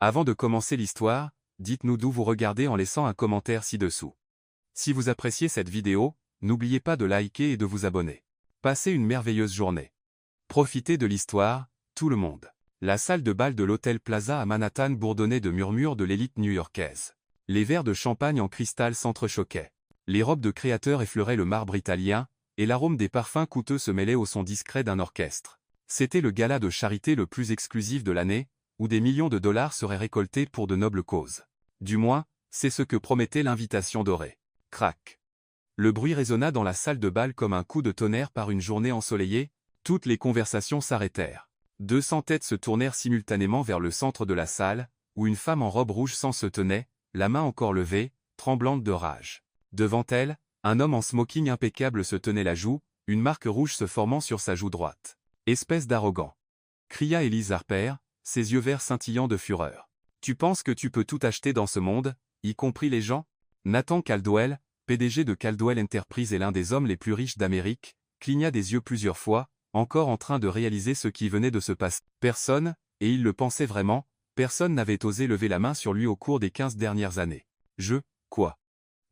Avant de commencer l'histoire, dites-nous d'où vous regardez en laissant un commentaire ci-dessous. Si vous appréciez cette vidéo, n'oubliez pas de liker et de vous abonner. Passez une merveilleuse journée. Profitez de l'histoire, tout le monde. La salle de bal de l'Hôtel Plaza à Manhattan bourdonnait de murmures de l'élite new-yorkaise. Les verres de champagne en cristal s'entrechoquaient. Les robes de créateurs effleuraient le marbre italien, et l'arôme des parfums coûteux se mêlait au son discret d'un orchestre. C'était le gala de charité le plus exclusif de l'année, où des millions de dollars seraient récoltés pour de nobles causes. Du moins, c'est ce que promettait l'invitation dorée. Crac. Le bruit résonna dans la salle de bal comme un coup de tonnerre par une journée ensoleillée, toutes les conversations s'arrêtèrent. 200 têtes se tournèrent simultanément vers le centre de la salle, où une femme en robe rouge sang se tenait, la main encore levée, tremblante de rage. Devant elle, un homme en smoking impeccable se tenait la joue, une marque rouge se formant sur sa joue droite. « Espèce d'arrogant !» cria Elise Harper, ses yeux verts scintillant de fureur. « Tu penses que tu peux tout acheter dans ce monde, y compris les gens ?» Nathan Caldwell, PDG de Caldwell Enterprises et l'un des hommes les plus riches d'Amérique, cligna des yeux plusieurs fois, encore en train de réaliser ce qui venait de se passer. Personne, et il le pensait vraiment, personne n'avait osé lever la main sur lui au cours des 15 dernières années. « Quoi ?»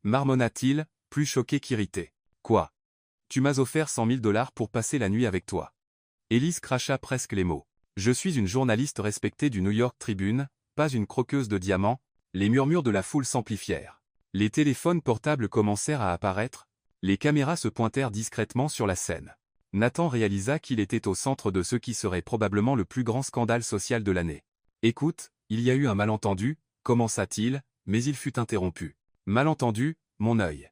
marmonna-t-il, plus choqué qu'irrité. « Quoi ? Tu m'as offert 100 000 $ pour passer la nuit avec toi. » Elise cracha presque les mots. « Je suis une journaliste respectée du New York Tribune, pas une croqueuse de diamants. » Les murmures de la foule s'amplifièrent. Les téléphones portables commencèrent à apparaître, les caméras se pointèrent discrètement sur la scène. Nathan réalisa qu'il était au centre de ce qui serait probablement le plus grand scandale social de l'année. « Écoute, il y a eu un malentendu, » commença-t-il, mais il fut interrompu. « Malentendu, mon œil. »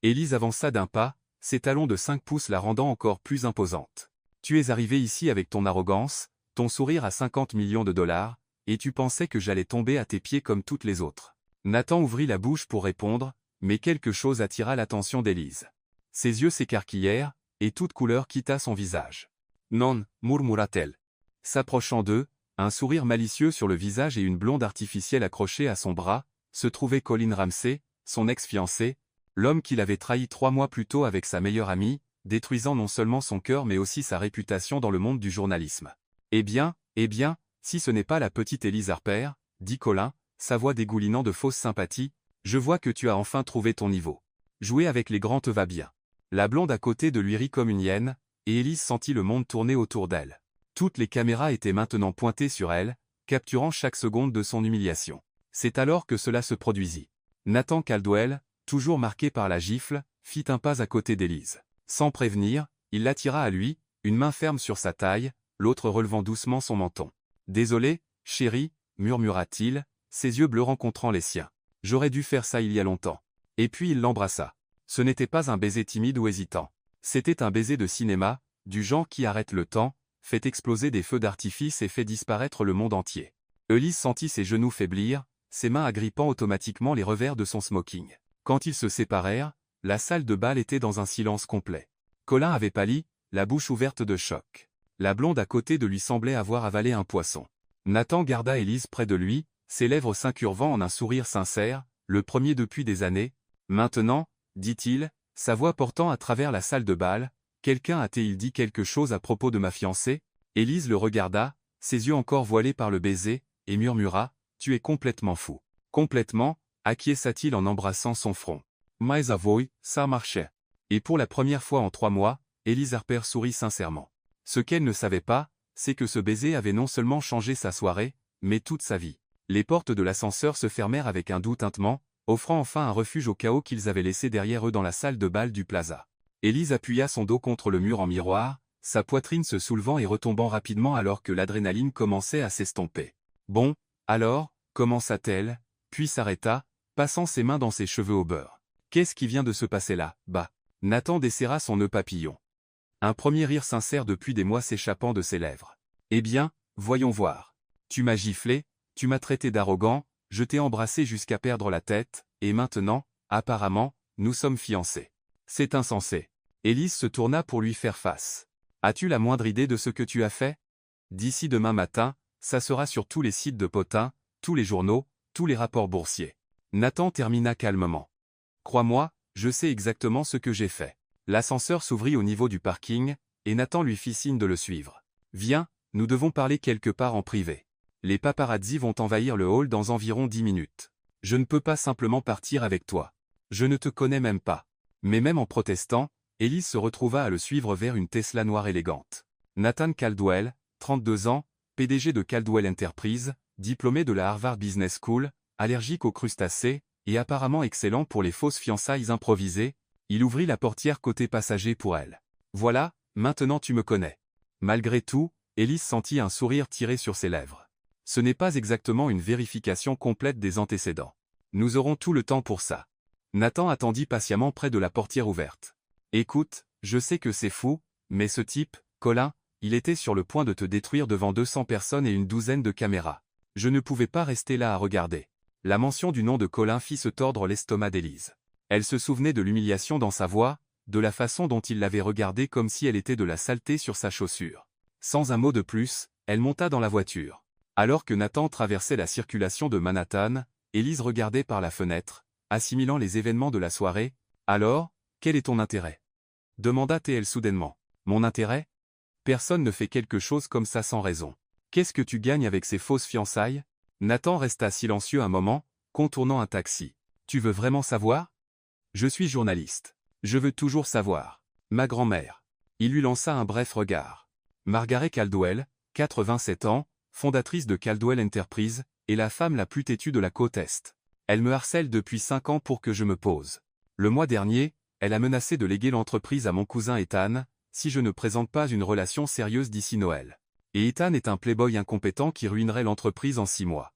Elise avança d'un pas, ses talons de 5 pouces la rendant encore plus imposante. « Tu es arrivé ici avec ton arrogance, ton sourire à 50 millions de dollars, et tu pensais que j'allais tomber à tes pieds comme toutes les autres. » Nathan ouvrit la bouche pour répondre, mais quelque chose attira l'attention d'Elise. Ses yeux s'écarquillèrent, et toute couleur quitta son visage. « Non, » murmura-t-elle. S'approchant d'eux, un sourire malicieux sur le visage et une blonde artificielle accrochée à son bras, se trouvait Colin Ramsey, son ex-fiancé, l'homme qui l'avait trahi 3 mois plus tôt avec sa meilleure amie, détruisant non seulement son cœur mais aussi sa réputation dans le monde du journalisme. « Eh bien, si ce n'est pas la petite Elise Harper, » dit Colin, sa voix dégoulinant de fausse sympathie, « je vois que tu as enfin trouvé ton niveau. Jouer avec les grands te va bien. » La blonde à côté de lui rit comme une hyène, et Elise sentit le monde tourner autour d'elle. Toutes les caméras étaient maintenant pointées sur elle, capturant chaque seconde de son humiliation. C'est alors que cela se produisit. Nathan Caldwell, toujours marqué par la gifle, fit un pas à côté d'Elise. Sans prévenir, il l'attira à lui, une main ferme sur sa taille, l'autre relevant doucement son menton. « Désolé, chérie, » murmura-t-il, ses yeux bleus rencontrant les siens. « J'aurais dû faire ça il y a longtemps. » Et puis il l'embrassa. Ce n'était pas un baiser timide ou hésitant. C'était un baiser de cinéma, du genre qui arrête le temps, fait exploser des feux d'artifice et fait disparaître le monde entier. Elise sentit ses genoux faiblir, ses mains agrippant automatiquement les revers de son smoking. Quand ils se séparèrent, la salle de bal était dans un silence complet. Colin avait pâli, la bouche ouverte de choc. La blonde à côté de lui semblait avoir avalé un poisson. Nathan garda Elise près de lui, ses lèvres s'incurvant en un sourire sincère, le premier depuis des années. « Maintenant, » dit-il, sa voix portant à travers la salle de bal, « quelqu'un a-t-il dit quelque chose à propos de ma fiancée ?» Elise le regarda, ses yeux encore voilés par le baiser, et murmura, « Tu es complètement fou. » « Complètement » acquiesça-t-il en embrassant son front. « Mais avouez, ça marchait. » Et pour la première fois en 3 mois, Elise Harper sourit sincèrement. Ce qu'elle ne savait pas, c'est que ce baiser avait non seulement changé sa soirée, mais toute sa vie. Les portes de l'ascenseur se fermèrent avec un doux tintement, offrant enfin un refuge au chaos qu'ils avaient laissé derrière eux dans la salle de bal du Plaza. Elise appuya son dos contre le mur en miroir, sa poitrine se soulevant et retombant rapidement alors que l'adrénaline commençait à s'estomper. « Bon, alors » commença-t-elle, puis s'arrêta, passant ses mains dans ses cheveux au beurre. « Qu'est-ce qui vient de se passer là, bah ?» Nathan desserra son nœud papillon. Un premier rire sincère depuis des mois s'échappant de ses lèvres. « Eh bien, voyons voir. Tu m'as giflé, tu m'as traité d'arrogant, je t'ai embrassé jusqu'à perdre la tête, et maintenant, apparemment, nous sommes fiancés. C'est insensé. » Elise se tourna pour lui faire face. « As-tu la moindre idée de ce que tu as fait ? D'ici demain matin, ça sera sur tous les sites de potins, tous les journaux, tous les rapports boursiers. » Nathan termina calmement. « Crois-moi, je sais exactement ce que j'ai fait. » L'ascenseur s'ouvrit au niveau du parking, et Nathan lui fit signe de le suivre. « Viens, nous devons parler quelque part en privé. » Les paparazzis vont envahir le hall dans environ 10 minutes. Je ne peux pas simplement partir avec toi. Je ne te connais même pas. Mais même en protestant, Elise se retrouva à le suivre vers une Tesla noire élégante. Nathan Caldwell, 32 ans, PDG de Caldwell Enterprises, diplômé de la Harvard Business School, allergique aux crustacés, et apparemment excellent pour les fausses fiançailles improvisées, il ouvrit la portière côté passager pour elle. « Voilà, maintenant tu me connais. » Malgré tout, Elise sentit un sourire tirer sur ses lèvres. Ce n'est pas exactement une vérification complète des antécédents. Nous aurons tout le temps pour ça. Nathan attendit patiemment près de la portière ouverte. « Écoute, je sais que c'est fou, mais ce type, Colin, il était sur le point de te détruire devant 200 personnes et une douzaine de caméras. Je ne pouvais pas rester là à regarder. » La mention du nom de Colin fit se tordre l'estomac d'Élise. Elle se souvenait de l'humiliation dans sa voix, de la façon dont il l'avait regardée comme si elle était de la saleté sur sa chaussure. Sans un mot de plus, elle monta dans la voiture. Alors que Nathan traversait la circulation de Manhattan, Élise regardait par la fenêtre, assimilant les événements de la soirée. « Alors, quel est ton intérêt » demanda-t-elle soudainement. « Mon intérêt ? Personne ne fait quelque chose comme ça sans raison. Qu'est-ce que tu gagnes avec ces fausses fiançailles » Nathan resta silencieux un moment, contournant un taxi. « Tu veux vraiment savoir ? Je suis journaliste. Je veux toujours savoir. Ma grand-mère. » Il lui lança un bref regard. Margaret Caldwell, 87 ans, fondatrice de Caldwell Enterprises, est la femme la plus têtue de la côte Est. Elle me harcèle depuis 5 ans pour que je me pose. Le mois dernier, elle a menacé de léguer l'entreprise à mon cousin Ethan, si je ne présente pas une relation sérieuse d'ici Noël. Et Ethan est un playboy incompétent qui ruinerait l'entreprise en 6 mois.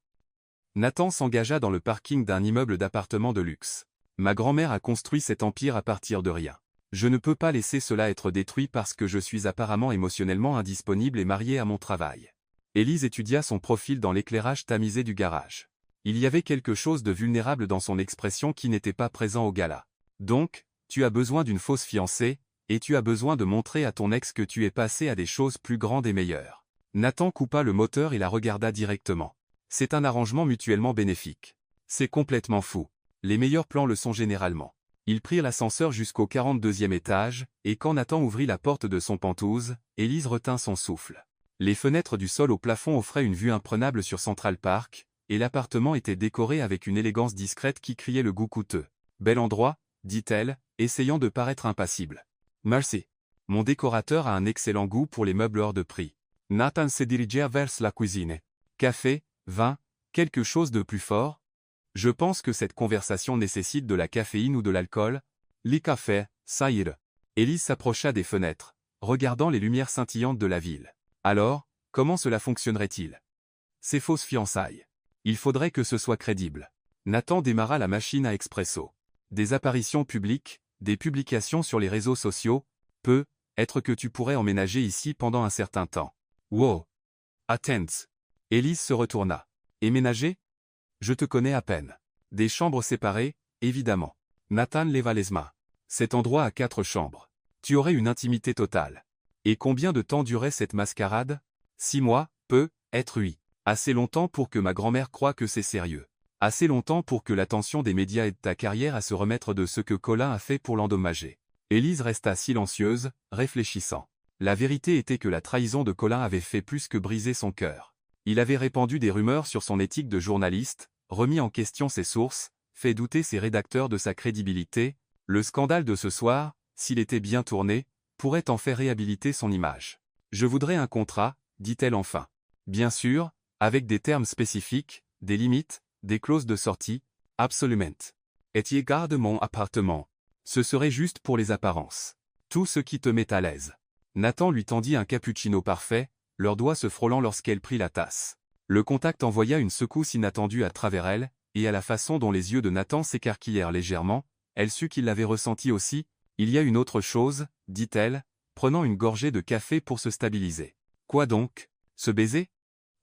Nathan s'engagea dans le parking d'un immeuble d'appartements de luxe. Ma grand-mère a construit cet empire à partir de rien. Je ne peux pas laisser cela être détruit parce que je suis apparemment émotionnellement indisponible et marié à mon travail. Élise étudia son profil dans l'éclairage tamisé du garage. Il y avait quelque chose de vulnérable dans son expression qui n'était pas présent au gala. Donc, tu as besoin d'une fausse fiancée, et tu as besoin de montrer à ton ex que tu es passé à des choses plus grandes et meilleures. Nathan coupa le moteur et la regarda directement. C'est un arrangement mutuellement bénéfique. C'est complètement fou. Les meilleurs plans le sont généralement. Ils prirent l'ascenseur jusqu'au 42e étage, et quand Nathan ouvrit la porte de son Penthouse, Élise retint son souffle. Les fenêtres du sol au plafond offraient une vue imprenable sur Central Park, et l'appartement était décoré avec une élégance discrète qui criait le goût coûteux. « Bel endroit », dit-elle, essayant de paraître impassible. « Merci. Mon décorateur a un excellent goût pour les meubles hors de prix. » Nathan se dirigea vers la cuisine. « Café, vin, quelque chose de plus fort ? Je pense que cette conversation nécessite de la caféine ou de l'alcool. »« Les cafés, ça ira. » Élise s'approcha des fenêtres, regardant les lumières scintillantes de la ville. « Alors, comment cela fonctionnerait-il ? Ces fausses fiançailles. Il faudrait que ce soit crédible. » Nathan démarra la machine à expresso. Des apparitions publiques, des publications sur les réseaux sociaux, peut-être que tu pourrais emménager ici pendant un certain temps. Wow. Attends. Élise se retourna. Emménager ? Je te connais à peine. Des chambres séparées, évidemment. Nathan leva les mains. Cet endroit a 4 chambres. Tu aurais une intimité totale. Et combien de temps durait cette mascarade ? 6 mois, peut-être 8. Assez longtemps pour que ma grand-mère croie que c'est sérieux. Assez longtemps pour que l'attention des médias aide ta carrière à se remettre de ce que Colin a fait pour l'endommager. Élise resta silencieuse, réfléchissant. La vérité était que la trahison de Colin avait fait plus que briser son cœur. Il avait répandu des rumeurs sur son éthique de journaliste, remis en question ses sources, fait douter ses rédacteurs de sa crédibilité. Le scandale de ce soir, s'il était bien tourné, pourrait en faire réhabiliter son image. « Je voudrais un contrat, dit-elle enfin. Bien sûr, avec des termes spécifiques, des limites, des clauses de sortie, absolument. Et tu gardes mon appartement. Ce serait juste pour les apparences. Tout ce qui te met à l'aise. » Nathan lui tendit un cappuccino parfait, leurs doigts se frôlant lorsqu'elle prit la tasse. Le contact envoya une secousse inattendue à travers elle, et à la façon dont les yeux de Nathan s'écarquillèrent légèrement, elle sut qu'il l'avait ressenti aussi. « Il y a une autre chose, dit-elle, prenant une gorgée de café pour se stabiliser. Quoi donc ? Ce baiser ?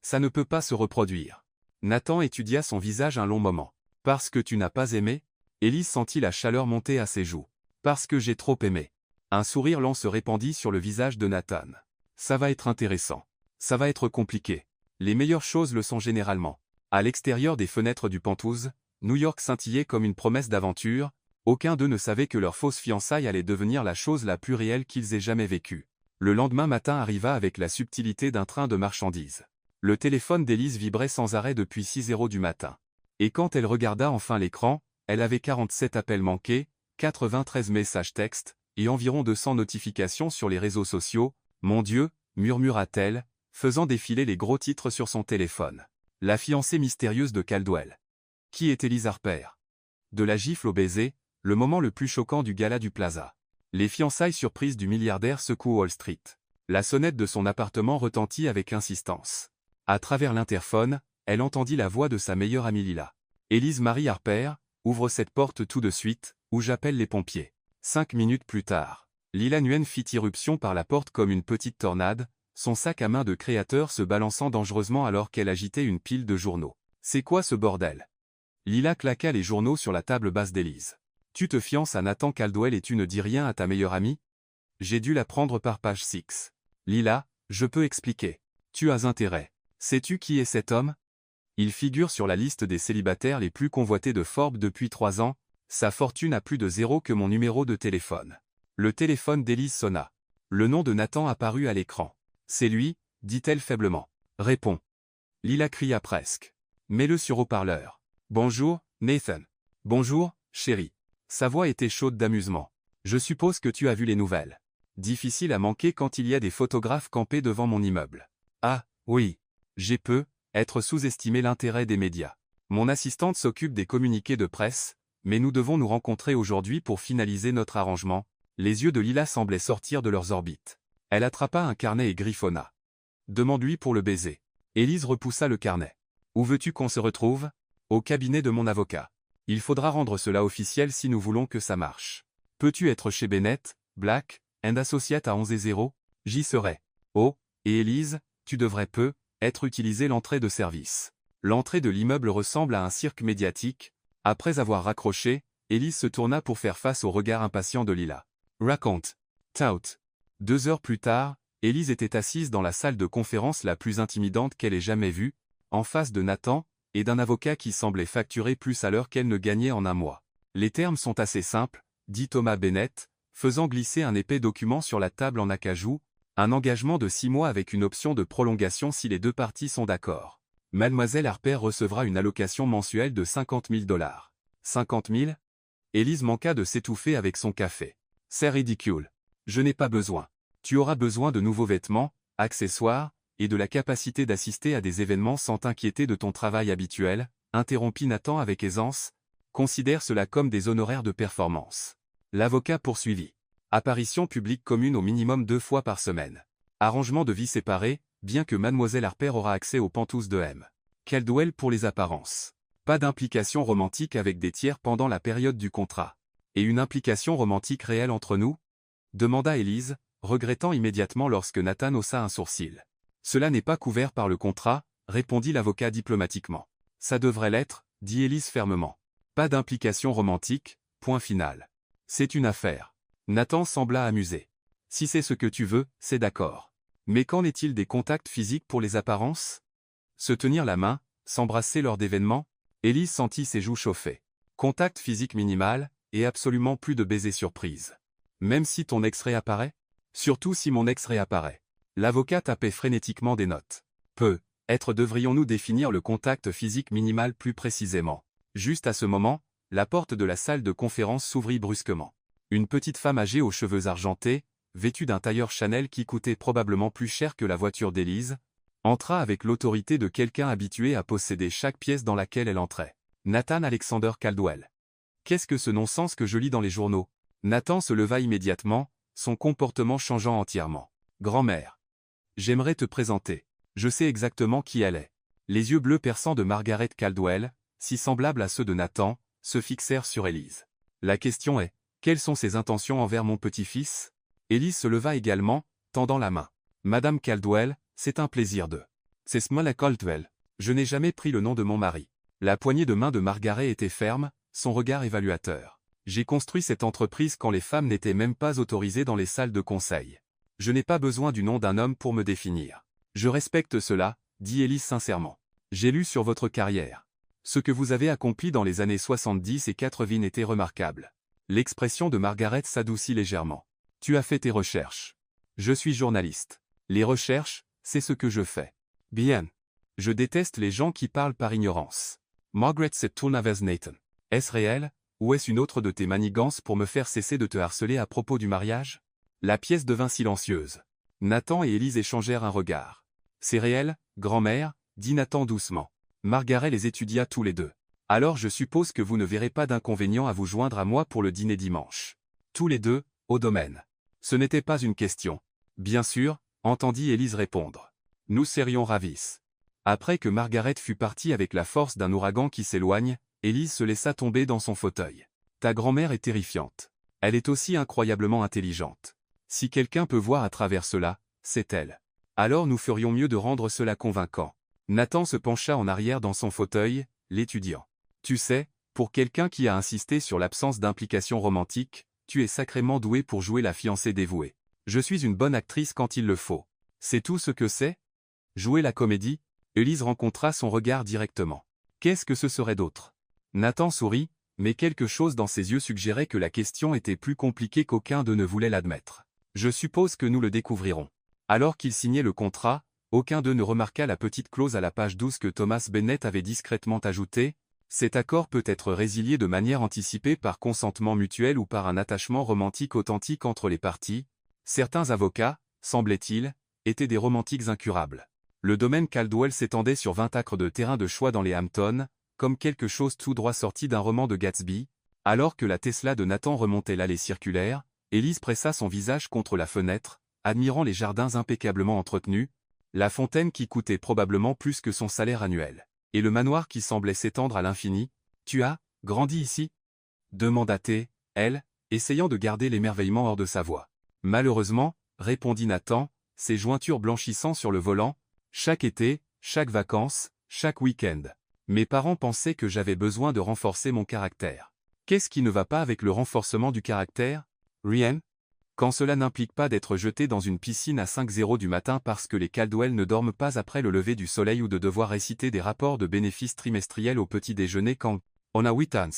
Ça ne peut pas se reproduire. » Nathan étudia son visage un long moment. « Parce que tu n'as pas aimé ?» Élise sentit la chaleur monter à ses joues. « Parce que j'ai trop aimé. » Un sourire lent se répandit sur le visage de Nathan. « Ça va être intéressant. Ça va être compliqué. Les meilleures choses le sont généralement. » À l'extérieur des fenêtres du Penthouse, New York scintillait comme une promesse d'aventure. Aucun d'eux ne savait que leur fausse fiançaille allait devenir la chose la plus réelle qu'ils aient jamais vécue. Le lendemain matin arriva avec la subtilité d'un train de marchandises. Le téléphone d'Élise vibrait sans arrêt depuis 6 h du matin. Et quand elle regarda enfin l'écran, elle avait 47 appels manqués, 93 messages textes, et environ 200 notifications sur les réseaux sociaux. « Mon Dieu !» murmura-t-elle, faisant défiler les gros titres sur son téléphone. La fiancée mystérieuse de Caldwell. Qui est Élise Harper? De la gifle au baiser, le moment le plus choquant du gala du Plaza. Les fiançailles surprises du milliardaire secouent Wall Street. La sonnette de son appartement retentit avec insistance. À travers l'interphone, elle entendit la voix de sa meilleure amie Lila. « Élise Marie Harper, ouvre cette porte tout de suite, ou j'appelle les pompiers. » 5 minutes plus tard, Lila Nguyen fit irruption par la porte comme une petite tornade, son sac à main de créateur se balançant dangereusement alors qu'elle agitait une pile de journaux. « C'est quoi ce bordel ?» Lila claqua les journaux sur la table basse d'Élise. « Tu te fiances à Nathan Caldwell et tu ne dis rien à ta meilleure amie? J'ai dû la prendre par page 6. Lila, je peux expliquer. Tu as intérêt. Sais-tu qui est cet homme? Il figure sur la liste des célibataires les plus convoités de Forbes depuis 3 ans. Sa fortune a plus de zéro que mon numéro de téléphone. » Le téléphone d'Élise sonna. Le nom de Nathan apparut à l'écran. « C'est lui, dit-elle faiblement. Réponds. » Lila cria presque. « Mets-le sur haut-parleur. »« Bonjour, Nathan. »« Bonjour, chérie. » Sa voix était chaude d'amusement. « Je suppose que tu as vu les nouvelles. Difficile à manquer quand il y a des photographes campés devant mon immeuble. »« Ah, oui. J'ai être sous-estimé l'intérêt des médias. Mon assistante s'occupe des communiqués de presse, mais nous devons nous rencontrer aujourd'hui pour finaliser notre arrangement. » Les yeux de Lila semblaient sortir de leurs orbites. Elle attrapa un carnet et griffonna. « Demande-lui pour le baiser. » Élise repoussa le carnet. « Où veux-tu qu'on se retrouve? » « Au cabinet de mon avocat. Il faudra rendre cela officiel si nous voulons que ça marche. Peux-tu être chez Bennett, Black & Associates à 11h? J'y serai. Oh, et Élise, tu devrais être utiliser l'entrée de service. » L'entrée de l'immeuble ressemble à un cirque médiatique. Après avoir raccroché, Élise se tourna pour faire face au regard impatient de Lila. « Raconte. Tout. » 2 heures plus tard, Élise était assise dans la salle de conférence la plus intimidante qu'elle ait jamais vue, en face de Nathan, et d'un avocat qui semblait facturer plus à l'heure qu'elle ne gagnait en un mois. « Les termes sont assez simples, » dit Thomas Bennett, faisant glisser un épais document sur la table en acajou, un engagement de 6 mois avec une option de prolongation si les deux parties sont d'accord. Mademoiselle Harper recevra une allocation mensuelle de $50 000. 50 000? Élise manqua de s'étouffer avec son café. « C'est ridicule. Je n'ai pas besoin. Tu auras besoin de nouveaux vêtements, accessoires, et de la capacité d'assister à des événements sans t'inquiéter de ton travail habituel, » interrompit Nathan avec aisance. « Considère cela comme des honoraires de performance. » L'avocat poursuivit. Apparition publique commune au minimum 2 fois par semaine. Arrangement de vie séparé, bien que Mademoiselle Harper aura accès aux pantous de M. Caldwell pour les apparences. Pas d'implication romantique avec des tiers pendant la période du contrat. Et une implication romantique réelle entre nous? Demanda Élise, regrettant immédiatement lorsque Nathan haussa un sourcil. Cela n'est pas couvert par le contrat, répondit l'avocat diplomatiquement. Ça devrait l'être, dit Élise fermement. Pas d'implication romantique, point final. C'est une affaire. Nathan sembla amusé. Si c'est ce que tu veux, c'est d'accord. Mais qu'en est-il des contacts physiques pour les apparences? Se tenir la main, s'embrasser lors d'événements? Élise sentit ses joues chauffer. Contact physique minimal, et absolument plus de baisers surprise. Même si ton ex réapparaît? Surtout si mon ex réapparaît. L'avocat tapait frénétiquement des notes. Devrions-nous définir le contact physique minimal plus précisément? Juste à ce moment, la porte de la salle de conférence s'ouvrit brusquement. Une petite femme âgée aux cheveux argentés, vêtue d'un tailleur Chanel qui coûtait probablement plus cher que la voiture d'Élise, entra avec l'autorité de quelqu'un habitué à posséder chaque pièce dans laquelle elle entrait. Nathan Alexander Caldwell. Qu'est-ce que ce non-sens que je lis dans les journaux? Nathan se leva immédiatement, son comportement changeant entièrement. Grand-mère. J'aimerais te présenter. Je sais exactement qui elle est. Les yeux bleus perçants de Margaret Caldwell, si semblables à ceux de Nathan, se fixèrent sur Élise. La question est, quelles sont ses intentions envers mon petit-fils? Élise se leva également, tendant la main. Madame Caldwell, c'est un plaisir de. C'est Smola Caldwell. Je n'ai jamais pris le nom de mon mari. La poignée de main de Margaret était ferme, son regard évaluateur. J'ai construit cette entreprise quand les femmes n'étaient même pas autorisées dans les salles de conseil. Je n'ai pas besoin du nom d'un homme pour me définir. Je respecte cela, dit Élise sincèrement. J'ai lu sur votre carrière. Ce que vous avez accompli dans les années 70 et 80 était remarquable. L'expression de Margaret s'adoucit légèrement. Tu as fait tes recherches. Je suis journaliste. Les recherches, c'est ce que je fais. Bien. Je déteste les gens qui parlent par ignorance. Margaret se tourna vers Nathan. Est-ce réel, ou est-ce une autre de tes manigances pour me faire cesser de te harceler à propos du mariage? La pièce devint silencieuse. Nathan et Élise échangèrent un regard. C'est réel, grand-mère, dit Nathan doucement. Margaret les étudia tous les deux. Alors je suppose que vous ne verrez pas d'inconvénient à vous joindre à moi pour le dîner dimanche. Tous les deux, au domaine. Ce n'était pas une question. Bien sûr, entendit Élise répondre. Nous serions ravis. Après que Margaret fut partie avec la force d'un ouragan qui s'éloigne, Élise se laissa tomber dans son fauteuil. Ta grand-mère est terrifiante. Elle est aussi incroyablement intelligente. Si quelqu'un peut voir à travers cela, c'est elle. Alors nous ferions mieux de rendre cela convaincant. Nathan se pencha en arrière dans son fauteuil, l'étudiant. Tu sais, pour quelqu'un qui a insisté sur l'absence d'implication romantique, tu es sacrément doué pour jouer la fiancée dévouée. Je suis une bonne actrice quand il le faut. C'est tout ce que c'est? Jouer la comédie? Élise rencontra son regard directement. Qu'est-ce que ce serait d'autre? Nathan sourit, mais quelque chose dans ses yeux suggérait que la question était plus compliquée qu'aucun d'eux ne voulait l'admettre. Je suppose que nous le découvrirons. Alors qu'ils signaient le contrat, aucun d'eux ne remarqua la petite clause à la page 12 que Thomas Bennett avait discrètement ajoutée. Cet accord peut être résilié de manière anticipée par consentement mutuel ou par un attachement romantique authentique entre les parties. Certains avocats, semblait-il, étaient des romantiques incurables. Le domaine Caldwell s'étendait sur 20 acres de terrain de choix dans les Hamptons, comme quelque chose tout droit sorti d'un roman de Gatsby. Alors que la Tesla de Nathan remontait l'allée circulaire, Élise pressa son visage contre la fenêtre, admirant les jardins impeccablement entretenus, la fontaine qui coûtait probablement plus que son salaire annuel, et le manoir qui semblait s'étendre à l'infini. Tu as grandi ici? Demanda-t-elle, elle, essayant de garder l'émerveillement hors de sa voix. Malheureusement, répondit Nathan, ses jointures blanchissant sur le volant, chaque été, chaque vacances, chaque week-end. Mes parents pensaient que j'avais besoin de renforcer mon caractère. Qu'est-ce qui ne va pas avec le renforcement du caractère? Rien? Quand cela n'implique pas d'être jeté dans une piscine à 5h du matin parce que les Caldwell ne dorment pas après le lever du soleil ou de devoir réciter des rapports de bénéfices trimestriels au petit déjeuner quand on a 8 ans.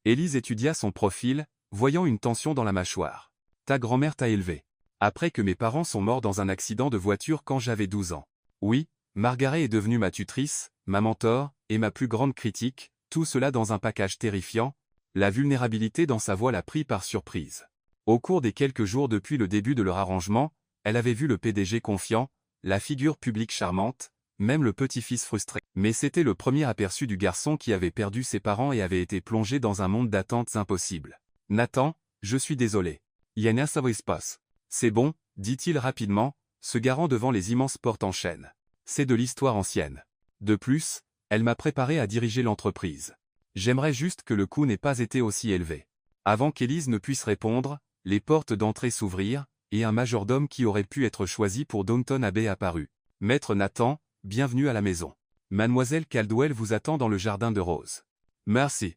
Élise étudia son profil, voyant une tension dans la mâchoire. Ta grand-mère t'a élevé. Après que mes parents sont morts dans un accident de voiture quand j'avais 12 ans. Oui, Margaret est devenue ma tutrice, ma mentor, et ma plus grande critique, tout cela dans un package terrifiant. La vulnérabilité dans sa voix l'a pris par surprise. Au cours des quelques jours depuis le début de leur arrangement, elle avait vu le PDG confiant, la figure publique charmante, même le petit-fils frustré. Mais c'était le premier aperçu du garçon qui avait perdu ses parents et avait été plongé dans un monde d'attentes impossibles. Nathan, je suis désolé. Yana passe. C'est bon, dit-il rapidement, se garant devant les immenses portes en chêne. C'est de l'histoire ancienne. De plus, elle m'a préparé à diriger l'entreprise. J'aimerais juste que le coût n'ait pas été aussi élevé. Avant qu'Élise ne puisse répondre, les portes d'entrée s'ouvrirent, et un majordome qui aurait pu être choisi pour Downton Abbey apparut. Maître Nathan, bienvenue à la maison. Mademoiselle Caldwell vous attend dans le jardin de roses. Merci.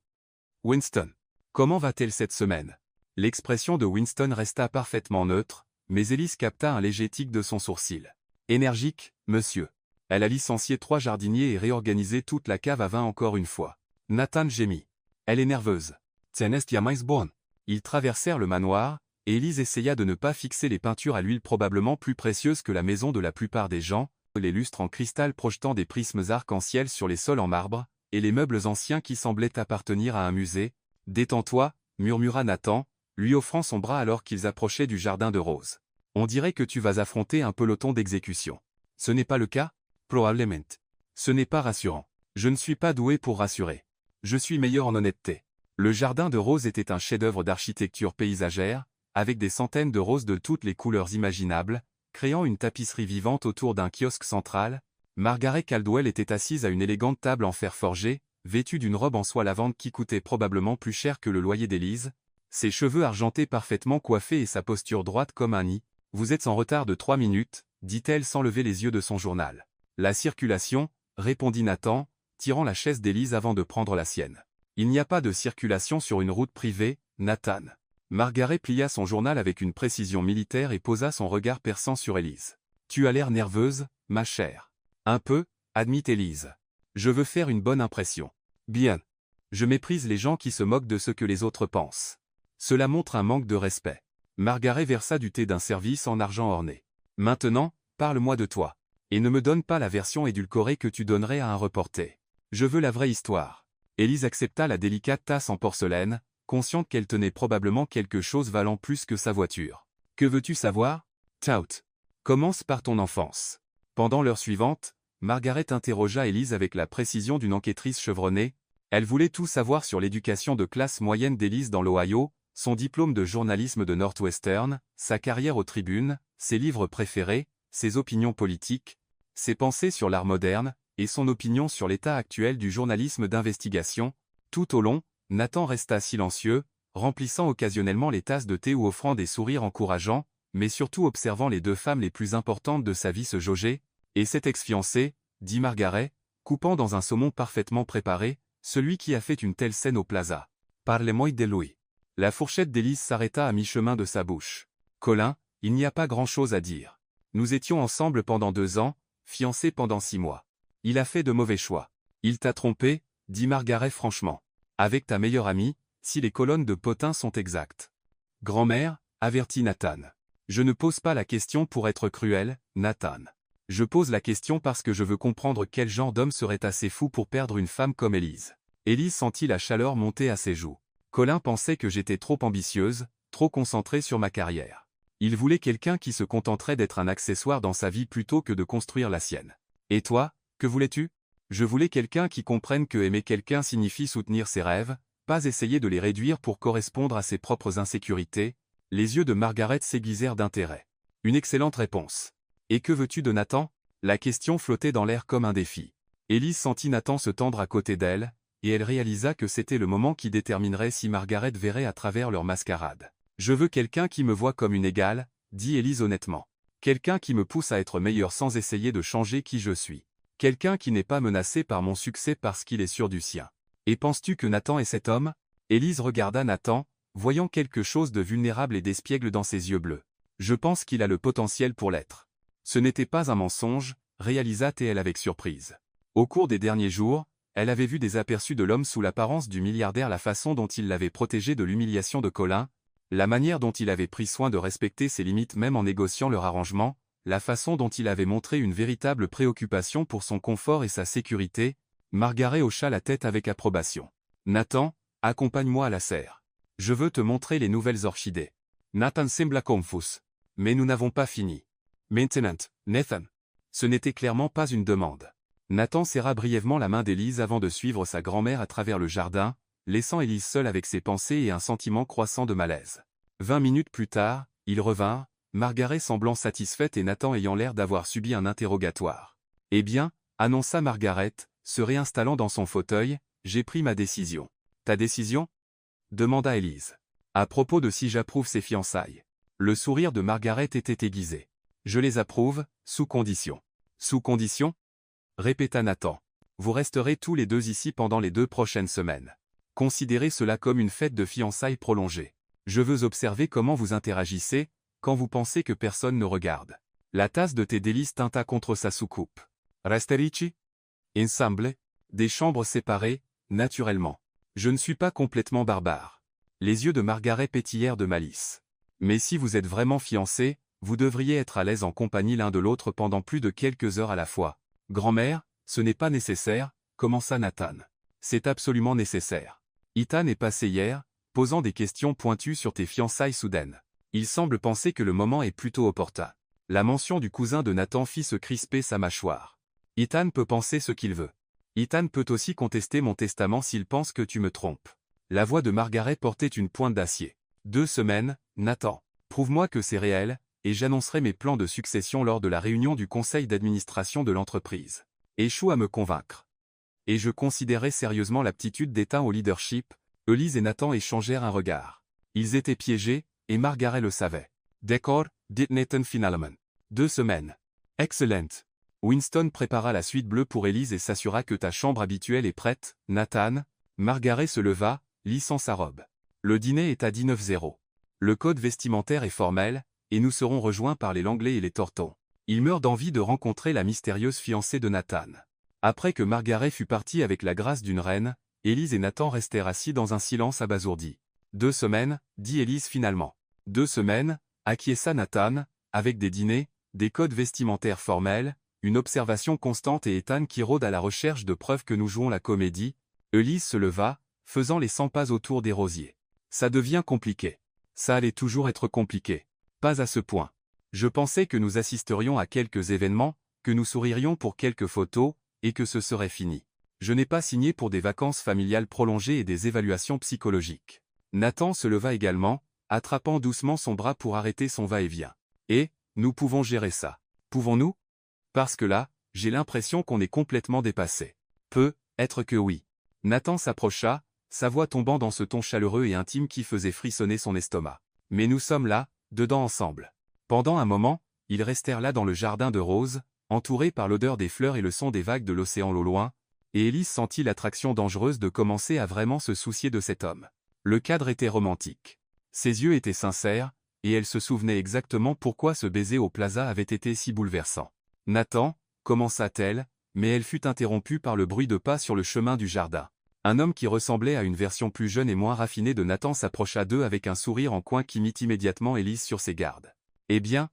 Winston. Comment va-t-elle cette semaine? L'expression de Winston resta parfaitement neutre, mais Élise capta un léger tic de son sourcil. Énergique, monsieur. Elle a licencié 3 jardiniers et réorganisé toute la cave à vin encore une fois. Nathan gémit. Elle est nerveuse. Ils traversèrent le manoir, et Élise essaya de ne pas fixer les peintures à l'huile probablement plus précieuses que la maison de la plupart des gens, les lustres en cristal projetant des prismes arc-en-ciel sur les sols en marbre, et les meubles anciens qui semblaient appartenir à un musée. Détends-toi, murmura Nathan, lui offrant son bras alors qu'ils approchaient du jardin de roses. On dirait que tu vas affronter un peloton d'exécution. Ce n'est pas le cas? Probablement. Ce n'est pas rassurant. Je ne suis pas doué pour rassurer. Je suis meilleur en honnêteté. Le jardin de roses était un chef-d'œuvre d'architecture paysagère, avec des centaines de roses de toutes les couleurs imaginables, créant une tapisserie vivante autour d'un kiosque central. Margaret Caldwell était assise à une élégante table en fer forgé, vêtue d'une robe en soie lavande qui coûtait probablement plus cher que le loyer d'Élise, ses cheveux argentés parfaitement coiffés et sa posture droite comme un nid. Vous êtes en retard de 3 minutes, dit-elle sans lever les yeux de son journal. La circulation, répondit Nathan, tirant la chaise d'Élise avant de prendre la sienne. Il n'y a pas de circulation sur une route privée, Nathan. Margaret plia son journal avec une précision militaire et posa son regard perçant sur Élise. Tu as l'air nerveuse, ma chère. Un peu, admit Élise. Je veux faire une bonne impression. Bien. Je méprise les gens qui se moquent de ce que les autres pensent. Cela montre un manque de respect. Margaret versa du thé d'un service en argent orné. Maintenant, parle-moi de toi. Et ne me donne pas la version édulcorée que tu donnerais à un reporter. Je veux la vraie histoire. Élise accepta la délicate tasse en porcelaine, consciente qu'elle tenait probablement quelque chose valant plus que sa voiture. Que veux-tu savoir? Tout. Commence par ton enfance. Pendant l'heure suivante, Margaret interrogea Élise avec la précision d'une enquêtrice chevronnée. Elle voulait tout savoir sur l'éducation de classe moyenne d'Élise dans l'Ohio, son diplôme de journalisme de Northwestern, sa carrière aux tribunes, ses livres préférés, ses opinions politiques, ses pensées sur l'art moderne, et son opinion sur l'état actuel du journalisme d'investigation. Tout au long, Nathan resta silencieux, remplissant occasionnellement les tasses de thé ou offrant des sourires encourageants, mais surtout observant les deux femmes les plus importantes de sa vie se jauger. Et cet ex-fiancé, dit Margaret, coupant dans un saumon parfaitement préparé, celui qui a fait une telle scène au plaza. Parlez-moi de lui. La fourchette d'Élise s'arrêta à mi-chemin de sa bouche. Colin, il n'y a pas grand-chose à dire. Nous étions ensemble pendant 2 ans, fiancés pendant 6 mois. Il a fait de mauvais choix. Il t'a trompé, dit Margaret franchement. Avec ta meilleure amie, si les colonnes de Potin sont exactes. Grand-mère, avertit Nathan. Je ne pose pas la question pour être cruel, Nathan. Je pose la question parce que je veux comprendre quel genre d'homme serait assez fou pour perdre une femme comme Élise. Élise sentit la chaleur monter à ses joues. Colin pensait que j'étais trop ambitieuse, trop concentrée sur ma carrière. Il voulait quelqu'un qui se contenterait d'être un accessoire dans sa vie plutôt que de construire la sienne. Et toi, que voulais-tu? Je voulais quelqu'un qui comprenne que aimer quelqu'un signifie soutenir ses rêves, pas essayer de les réduire pour correspondre à ses propres insécurités. Les yeux de Margaret s'aiguisèrent d'intérêt. Une excellente réponse. Et que veux-tu de Nathan? La question flottait dans l'air comme un défi. Élise sentit Nathan se tendre à côté d'elle, et elle réalisa que c'était le moment qui déterminerait si Margaret verrait à travers leur mascarade. Je veux quelqu'un qui me voit comme une égale, dit Élise honnêtement. Quelqu'un qui me pousse à être meilleur sans essayer de changer qui je suis. Quelqu'un qui n'est pas menacé par mon succès parce qu'il est sûr du sien. Et penses-tu que Nathan est cet homme? Élise regarda Nathan, voyant quelque chose de vulnérable et d'espiègle dans ses yeux bleus. Je pense qu'il a le potentiel pour l'être. Ce n'était pas un mensonge, réalisa-t-elle avec surprise. Au cours des derniers jours, elle avait vu des aperçus de l'homme sous l'apparence du milliardaire, la façon dont il l'avait protégé de l'humiliation de Colin, la manière dont il avait pris soin de respecter ses limites même en négociant leur arrangement, la façon dont il avait montré une véritable préoccupation pour son confort et sa sécurité. Margaret hocha la tête avec approbation. Nathan, accompagne-moi à la serre. Je veux te montrer les nouvelles orchidées. Nathan sembla confus. Mais nous n'avons pas fini. Maintenant, Nathan. Ce n'était clairement pas une demande. Nathan serra brièvement la main d'Élise avant de suivre sa grand-mère à travers le jardin, laissant Élise seule avec ses pensées et un sentiment croissant de malaise. 20 minutes plus tard, ils revinrent, Margaret semblant satisfaite et Nathan ayant l'air d'avoir subi un interrogatoire. Eh bien, annonça Margaret, se réinstallant dans son fauteuil, j'ai pris ma décision. Ta décision? Demanda Élise. À propos de si j'approuve ses fiançailles. Le sourire de Margaret était aiguisé. Je les approuve, sous condition. Sous condition? Répéta Nathan. Vous resterez tous les deux ici pendant les 2 prochaines semaines. Considérez cela comme une fête de fiançailles prolongée. Je veux observer comment vous interagissez, quand vous pensez que personne ne regarde. La tasse de thé d'Élise tinta contre sa soucoupe. Resterici? Ensemble? Des chambres séparées, naturellement. Je ne suis pas complètement barbare. Les yeux de Margaret pétillèrent de malice. Mais si vous êtes vraiment fiancés, vous devriez être à l'aise en compagnie l'un de l'autre pendant plus de quelques heures à la fois. Grand-mère, ce n'est pas nécessaire, commença Nathan. C'est absolument nécessaire. Ethan est passé hier, posant des questions pointues sur tes fiançailles soudaines. Il semble penser que le moment est plutôt opportun. La mention du cousin de Nathan fit se crisper sa mâchoire. Ethan peut penser ce qu'il veut. Ethan peut aussi contester mon testament s'il pense que tu me trompes. La voix de Margaret portait une pointe d'acier. 2 semaines, Nathan. Prouve-moi que c'est réel, et j'annoncerai mes plans de succession lors de la réunion du conseil d'administration de l'entreprise. Échoue à me convaincre. Et je considérais sérieusement l'aptitude d'Ethan au leadership. Élise et Nathan échangèrent un regard. Ils étaient piégés, et Margaret le savait. D'accord, dit Nathan finalement. 2 semaines. Excellent. Winston prépara la suite bleue pour Élise et s'assura que ta chambre habituelle est prête, Nathan. Margaret se leva, lissant sa robe. Le dîner est à 19h. Le code vestimentaire est formel, et nous serons rejoints par les Langlais et les Thornton. Il meurt d'envie de rencontrer la mystérieuse fiancée de Nathan. Après que Margaret fut partie avec la grâce d'une reine, Élise et Nathan restèrent assis dans un silence abasourdi. 2 semaines, dit Élise finalement. 2 semaines, acquiesça Nathan, avec des dîners, des codes vestimentaires formels, une observation constante et Ethan qui rôde à la recherche de preuves que nous jouons la comédie. Elise se leva, faisant les 100 pas autour des rosiers. Ça devient compliqué. Ça allait toujours être compliqué. Pas à ce point. Je pensais que nous assisterions à quelques événements, que nous souririons pour quelques photos, et que ce serait fini. Je n'ai pas signé pour des vacances familiales prolongées et des évaluations psychologiques. Nathan se leva également, attrapant doucement son bras pour arrêter son va-et-vient. Et, nous pouvons gérer ça. Pouvons-nous? Parce que là, j'ai l'impression qu'on est complètement dépassé. Peut-être que oui. Nathan s'approcha, sa voix tombant dans ce ton chaleureux et intime qui faisait frissonner son estomac. Mais nous sommes là, dedans ensemble. Pendant un moment, ils restèrent là dans le jardin de roses, entourés par l'odeur des fleurs et le son des vagues de l'océan au loin, et Elise sentit l'attraction dangereuse de commencer à vraiment se soucier de cet homme. Le cadre était romantique. Ses yeux étaient sincères, et elle se souvenait exactement pourquoi ce baiser au plaza avait été si bouleversant. « Nathan » commença-t-elle, mais elle fut interrompue par le bruit de pas sur le chemin du jardin. Un homme qui ressemblait à une version plus jeune et moins raffinée de Nathan s'approcha d'eux avec un sourire en coin qui mit immédiatement Elise sur ses gardes. « Eh bien,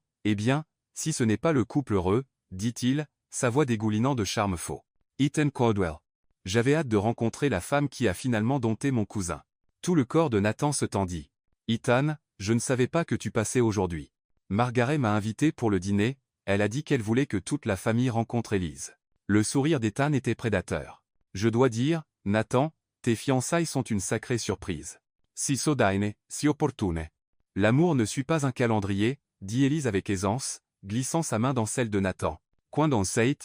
si ce n'est pas le couple heureux, dit-il, sa voix dégoulinant de charme faux. Ethan Caldwell. J'avais hâte de rencontrer la femme qui a finalement dompté mon cousin. » Tout le corps de Nathan se tendit. « Ethan, je ne savais pas que tu passais aujourd'hui. Margaret m'a invité pour le dîner, elle a dit qu'elle voulait que toute la famille rencontre Elise. » Le sourire d'Ethan était prédateur. « Je dois dire, Nathan, tes fiançailles sont une sacrée surprise. Si sodaine, si opportune. L'amour ne suit pas un calendrier, dit Elise avec aisance, glissant sa main dans celle de Nathan. Coin on sait.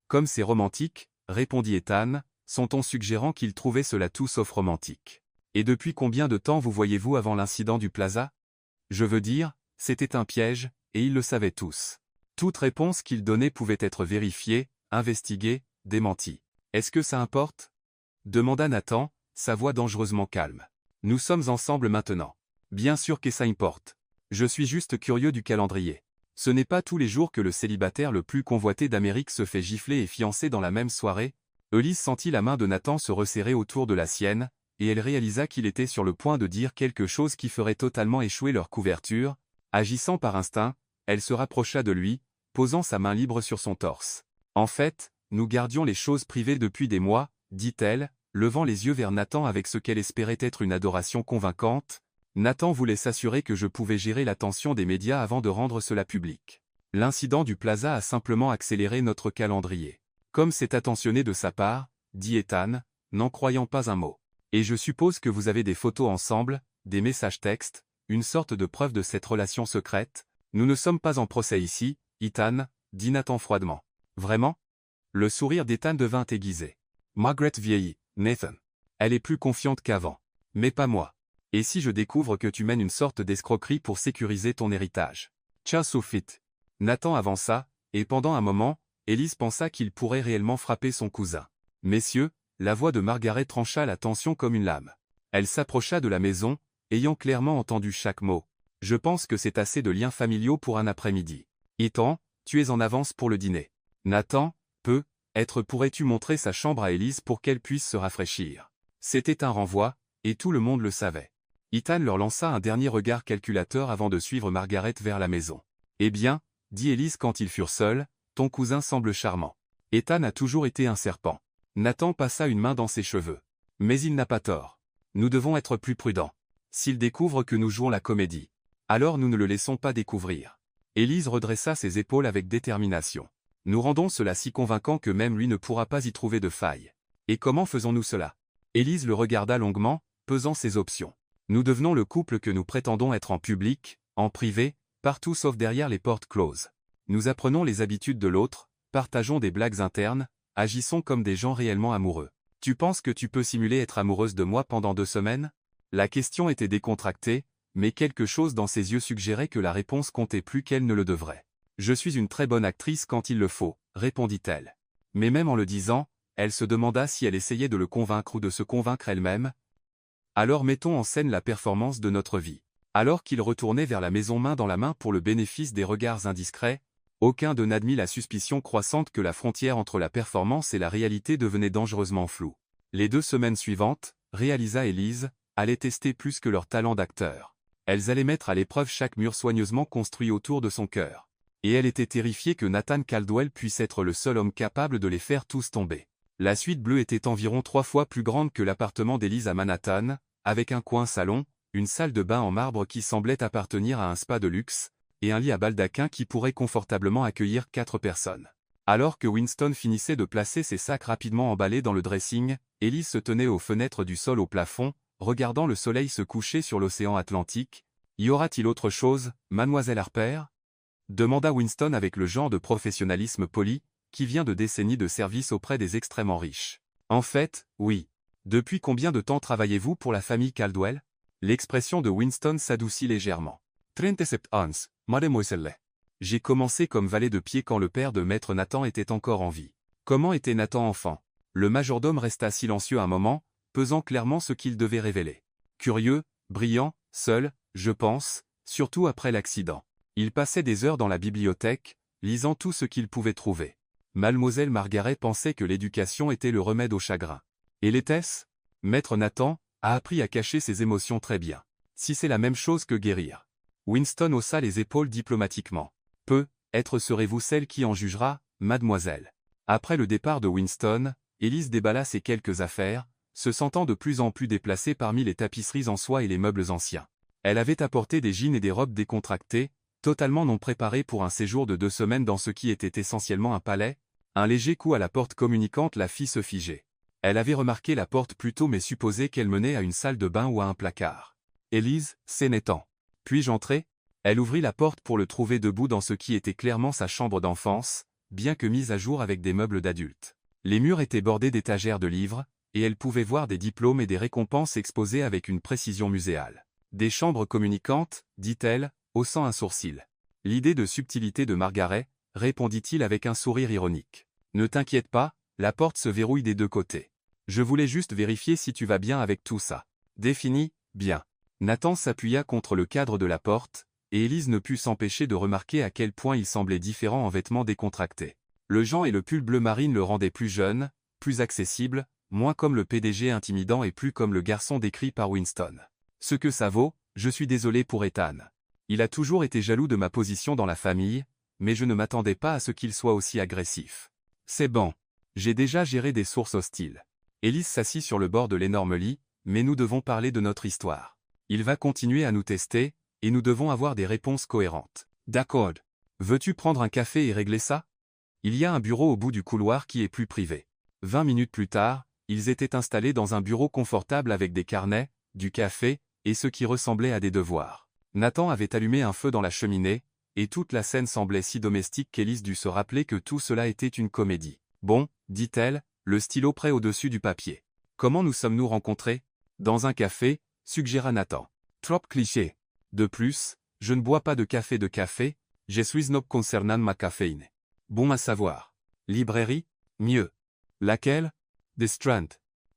Comme c'est romantique, répondit Ethan, son ton suggérant qu'il trouvait cela tout sauf romantique. Et depuis combien de temps vous voyez-vous avant l'incident du plaza? Je veux dire, c'était un piège, et ils le savaient tous. Toute réponse qu'il donnait pouvait être vérifiée, investiguée, démentie. Est-ce que ça importe? Demanda Nathan, sa voix dangereusement calme. Nous sommes ensemble maintenant. Bien sûr que ça importe. Je suis juste curieux du calendrier. Ce n'est pas tous les jours que le célibataire le plus convoité d'Amérique se fait gifler et fiancer dans la même soirée. Elise sentit la main de Nathan se resserrer autour de la sienne, et elle réalisa qu'il était sur le point de dire quelque chose qui ferait totalement échouer leur couverture. Agissant par instinct, elle se rapprocha de lui, posant sa main libre sur son torse. En fait, nous gardions les choses privées depuis des mois, dit-elle, levant les yeux vers Nathan avec ce qu'elle espérait être une adoration convaincante. Nathan voulait s'assurer que je pouvais gérer l'attention des médias avant de rendre cela public. L'incident du plaza a simplement accéléré notre calendrier. Comme c'est attentionné de sa part, dit Ethan, n'en croyant pas un mot. Et je suppose que vous avez des photos ensemble, des messages textes, une sorte de preuve de cette relation secrète. Nous ne sommes pas en procès ici, Ethan, dit Nathan froidement. Vraiment? Le sourire d'Ethan devint aiguisé. Margaret vieillit, Nathan. Elle est plus confiante qu'avant. Mais pas moi. Et si je découvre que tu mènes une sorte d'escroquerie pour sécuriser ton héritage? Tcha soufit. Nathan avança, et pendant un moment, Elise pensa qu'il pourrait réellement frapper son cousin. Messieurs, la voix de Margaret trancha la tension comme une lame. Elle s'approcha de la maison, ayant clairement entendu chaque mot. Je pense que c'est assez de liens familiaux pour un après-midi. Ethan, tu es en avance pour le dîner. Nathan, pourrais-tu montrer sa chambre à Elise pour qu'elle puisse se rafraîchir? C'était un renvoi, et tout le monde le savait. Ethan leur lança un dernier regard calculateur avant de suivre Margaret vers la maison. Eh bien, dit Elise quand ils furent seuls, ton cousin semble charmant. Ethan a toujours été un serpent. Nathan passa une main dans ses cheveux. Mais il n'a pas tort. Nous devons être plus prudents. S'il découvre que nous jouons la comédie, alors nous ne le laissons pas découvrir. Elise redressa ses épaules avec détermination. Nous rendons cela si convaincant que même lui ne pourra pas y trouver de faille. Et comment faisons-nous cela? Elise le regarda longuement, pesant ses options. Nous devenons le couple que nous prétendons être en public, en privé, partout sauf derrière les portes closes. Nous apprenons les habitudes de l'autre, partageons des blagues internes, agissons comme des gens réellement amoureux. Tu penses que tu peux simuler être amoureuse de moi pendant 2 semaines? La question était décontractée, mais quelque chose dans ses yeux suggérait que la réponse comptait plus qu'elle ne le devrait. Je suis une très bonne actrice quand il le faut, répondit-elle. Mais même en le disant, elle se demanda si elle essayait de le convaincre ou de se convaincre elle-même. Alors mettons en scène la performance de notre vie. Alors qu'ils retournaient vers la maison main dans la main pour le bénéfice des regards indiscrets, aucun d'eux n'admit la suspicion croissante que la frontière entre la performance et la réalité devenait dangereusement floue. Les 2 semaines suivantes, réalisa Elise, allaient tester plus que leur talent d'acteur. Elles allaient mettre à l'épreuve chaque mur soigneusement construit autour de son cœur. Et elle était terrifiée que Nathan Caldwell puisse être le seul homme capable de les faire tous tomber. La suite bleue était environ 3 fois plus grande que l'appartement d'Elise à Manhattan, avec un coin salon, une salle de bain en marbre qui semblait appartenir à un spa de luxe, et un lit à baldaquin qui pourrait confortablement accueillir 4 personnes. Alors que Winston finissait de placer ses sacs rapidement emballés dans le dressing, Elise se tenait aux fenêtres du sol au plafond, regardant le soleil se coucher sur l'océan Atlantique. « Y aura-t-il autre chose, mademoiselle Harper ?» demanda Winston avec le genre de professionnalisme poli, qui vient de décennies de service auprès des extrêmement riches. « En fait, oui. Depuis combien de temps travaillez-vous pour la famille Caldwell ?» L'expression de Winston s'adoucit légèrement. « 37 ans, mademoiselle. J'ai commencé comme valet de pied quand le père de maître Nathan était encore en vie. » Comment était Nathan enfant? Le majordome resta silencieux un moment, pesant clairement ce qu'il devait révéler. Curieux, brillant, seul, je pense, surtout après l'accident. Il passait des heures dans la bibliothèque, lisant tout ce qu'il pouvait trouver. Mademoiselle Margaret pensait que l'éducation était le remède au chagrin. Et l'était-ce? Maître Nathan a appris à cacher ses émotions très bien. Si c'est la même chose que guérir. Winston haussa les épaules diplomatiquement. Peut-être serez-vous celle qui en jugera, mademoiselle. Après le départ de Winston, Elise déballa ses quelques affaires, se sentant de plus en plus déplacée parmi les tapisseries en soie et les meubles anciens. Elle avait apporté des jeans et des robes décontractées, totalement non préparées pour un séjour de 2 semaines dans ce qui était essentiellement un palais. Un léger coup à la porte communicante la fit se figer. Elle avait remarqué la porte plus tôt mais supposait qu'elle menait à une salle de bain ou à un placard. « Élise, c'est Nathan. Puis-je entrer ?» Elle ouvrit la porte pour le trouver debout dans ce qui était clairement sa chambre d'enfance, bien que mise à jour avec des meubles d'adulte. Les murs étaient bordés d'étagères de livres, et elle pouvait voir des diplômes et des récompenses exposés avec une précision muséale. « Des chambres communicantes, dit-elle, haussant un sourcil. L'idée de subtilité de Margaret, répondit-il avec un sourire ironique. Ne t'inquiète pas, la porte se verrouille des 2 côtés. Je voulais juste vérifier si tu vas bien avec tout ça. Défini, bien. Nathan s'appuya contre le cadre de la porte, et Élise ne put s'empêcher de remarquer à quel point il semblait différent en vêtements décontractés. Le jean et le pull bleu marine le rendaient plus jeune, plus accessible, moins comme le PDG intimidant et plus comme le garçon décrit par Winston. Ce que ça vaut, je suis désolé pour Ethan. Il a toujours été jaloux de ma position dans la famille, mais je ne m'attendais pas à ce qu'il soit aussi agressif. C'est bon. J'ai déjà géré des sources hostiles. Élise s'assit sur le bord de l'énorme lit, mais nous devons parler de notre histoire. Il va continuer à nous tester, et nous devons avoir des réponses cohérentes. D'accord. Veux-tu prendre un café et régler ça? Il y a un bureau au bout du couloir qui est plus privé. 20 minutes plus tard, ils étaient installés dans un bureau confortable avec des carnets, du café, et ce qui ressemblait à des devoirs. Nathan avait allumé un feu dans la cheminée, et toute la scène semblait si domestique qu'Élise dut se rappeler que tout cela était une comédie. Bon, dit-elle, le stylo prêt au-dessus du papier. Comment nous sommes-nous rencontrés? Dans un café, suggéra Nathan. Trop cliché. De plus, je ne bois pas de café, je suis snob concernant ma caféine. Bon à savoir. Librairie? Mieux. Laquelle? The Strand.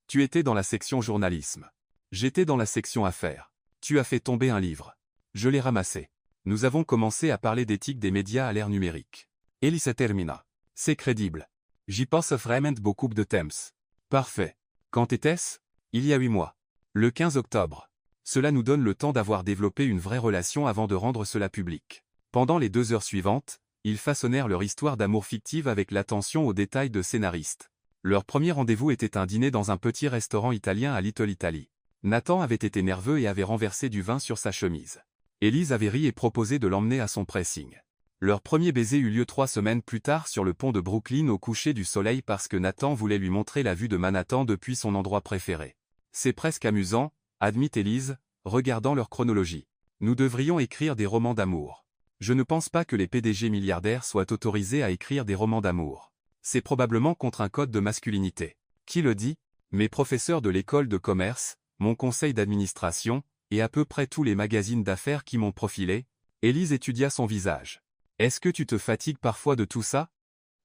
Tu étais dans la section journalisme. J'étais dans la section affaires. Tu as fait tomber un livre. Je l'ai ramassé. Nous avons commencé à parler d'éthique des médias à l'ère numérique. Elisa termina. C'est crédible. J'y passe vraiment beaucoup de temps. Parfait. Quand était-ce? Il y a 8 mois. Le 15 octobre. Cela nous donne le temps d'avoir développé une vraie relation avant de rendre cela public. Pendant les 2 heures suivantes, ils façonnèrent leur histoire d'amour fictive avec l'attention aux détails de scénaristes. Leur premier rendez-vous était un dîner dans un petit restaurant italien à Little Italy. Nathan avait été nerveux et avait renversé du vin sur sa chemise. Élise avait ri et proposé de l'emmener à son pressing. Leur premier baiser eut lieu 3 semaines plus tard sur le pont de Brooklyn au coucher du soleil parce que Nathan voulait lui montrer la vue de Manhattan depuis son endroit préféré. C'est presque amusant, admit Élise, regardant leur chronologie. Nous devrions écrire des romans d'amour. Je ne pense pas que les PDG milliardaires soient autorisés à écrire des romans d'amour. C'est probablement contre un code de masculinité. Qui le dit? Mes professeurs de l'école de commerce, mon conseil d'administration, et à peu près tous les magazines d'affaires qui m'ont profilé. Élise étudia son visage. Est-ce que tu te fatigues parfois de tout ça?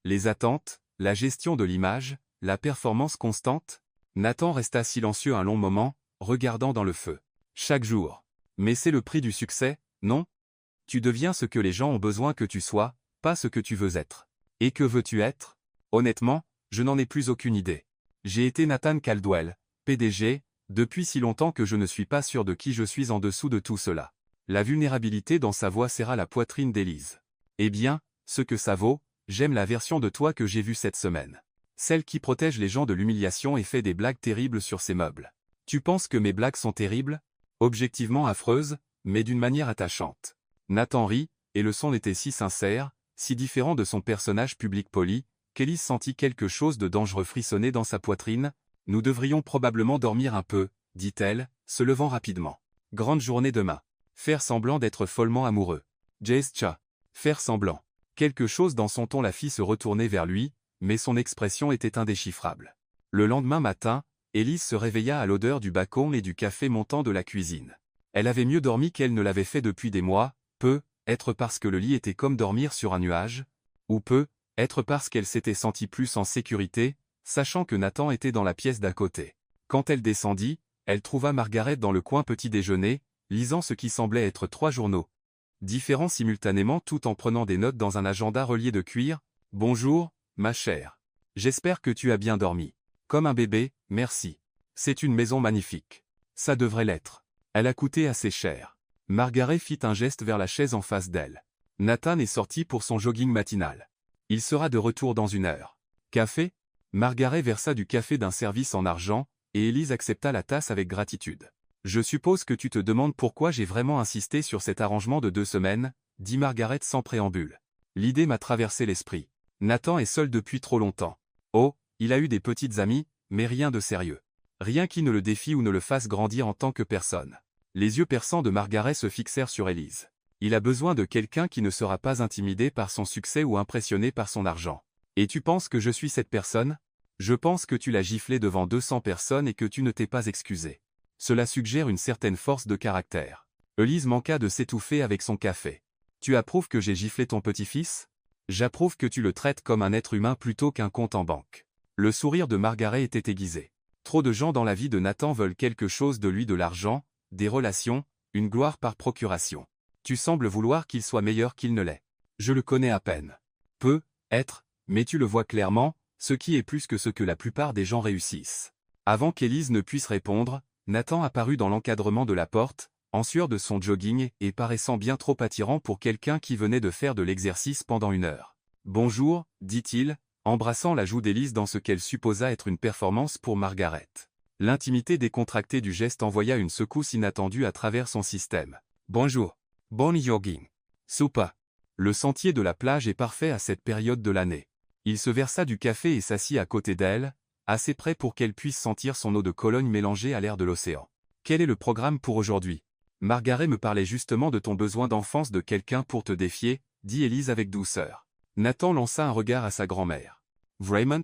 Les attentes, la gestion de l'image, la performance constante? Nathan resta silencieux un long moment, regardant dans le feu. Chaque jour. Mais c'est le prix du succès, non? Tu deviens ce que les gens ont besoin que tu sois, pas ce que tu veux être. Et que veux-tu être? Honnêtement, je n'en ai plus aucune idée. J'ai été Nathan Caldwell, PDG, depuis si longtemps que je ne suis pas sûr de qui je suis en dessous de tout cela. La vulnérabilité dans sa voix serra la poitrine d'Élise. Eh bien, Ce que ça vaut, j'aime la version de toi que j'ai vue cette semaine. Celle qui protège les gens de l'humiliation et fait des blagues terribles sur ses meubles. Tu penses que mes blagues sont terribles? Objectivement affreuses, mais d'une manière attachante. Nathan rit, et le son était si sincère, si différent de son personnage public poli, qu'Élise sentit quelque chose de dangereux frissonner dans sa poitrine. Nous devrions probablement dormir un peu, dit-elle, se levant rapidement. Grande journée demain. Faire semblant d'être follement amoureux. Jace Cha. Faire semblant. Quelque chose dans son ton la fit se retourner vers lui, mais son expression était indéchiffrable. Le lendemain matin, Élise se réveilla à l'odeur du bacon et du café montant de la cuisine. Elle avait mieux dormi qu'elle ne l'avait fait depuis des mois, peut-être parce que le lit était comme dormir sur un nuage, ou peut-être parce qu'elle s'était sentie plus en sécurité, sachant que Nathan était dans la pièce d'à côté. Quand elle descendit, elle trouva Margaret dans le coin petit déjeuner, lisant ce qui semblait être 3 journaux différents simultanément tout en prenant des notes dans un agenda relié de cuir. « Bonjour, ma chère. J'espère que tu as bien dormi. Comme un bébé, merci. C'est une maison magnifique. Ça devrait l'être. Elle a coûté assez cher. » Margaret fit un geste vers la chaise en face d'elle. Nathan est sorti pour son jogging matinal. Il sera de retour dans 1 heure. Café? Margaret versa du café d'un service en argent, et Élise accepta la tasse avec gratitude. Je suppose que tu te demandes pourquoi j'ai vraiment insisté sur cet arrangement de 2 semaines, dit Margaret sans préambule. L'idée m'a traversé l'esprit. Nathan est seul depuis trop longtemps. Oh, il a eu des petites amies, mais rien de sérieux. Rien qui ne le défie ou ne le fasse grandir en tant que personne. Les yeux perçants de Margaret se fixèrent sur Élise. Il a besoin de quelqu'un qui ne sera pas intimidé par son succès ou impressionné par son argent. Et tu penses que je suis cette personne? Je pense que tu l'as giflé devant 200 personnes et que tu ne t'es pas excusé. Cela suggère une certaine force de caractère. Élise manqua de s'étouffer avec son café. Tu approuves que j'ai giflé ton petit-fils? J'approuve que tu le traites comme un être humain plutôt qu'un compte en banque. Le sourire de Margaret était aiguisé. Trop de gens dans la vie de Nathan veulent quelque chose de lui, de l'argent, des relations, une gloire par procuration. Tu sembles vouloir qu'il soit meilleur qu'il ne l'est. Je le connais à peine. Peut-être, mais tu le vois clairement, ce qui est plus que ce que la plupart des gens réussissent. Avant qu'Élise ne puisse répondre, Nathan apparut dans l'encadrement de la porte, en sueur de son jogging et paraissant bien trop attirant pour quelqu'un qui venait de faire de l'exercice pendant 1 heure. « Bonjour », dit-il, embrassant la joue d'Élise dans ce qu'elle supposa être une performance pour Margaret. L'intimité décontractée du geste envoya une secousse inattendue à travers son système. « Bonjour. Bon jogging. Soupa. » Le sentier de la plage est parfait à cette période de l'année. Il se versa du café et s'assit à côté d'elle, assez près pour qu'elle puisse sentir son eau de Cologne mélangée à l'air de l'océan. « Quel est le programme pour aujourd'hui? Margaret me parlait justement de ton besoin d'enfance de quelqu'un pour te défier, dit Élise avec douceur. Nathan lança un regard à sa grand-mère. Vraiment?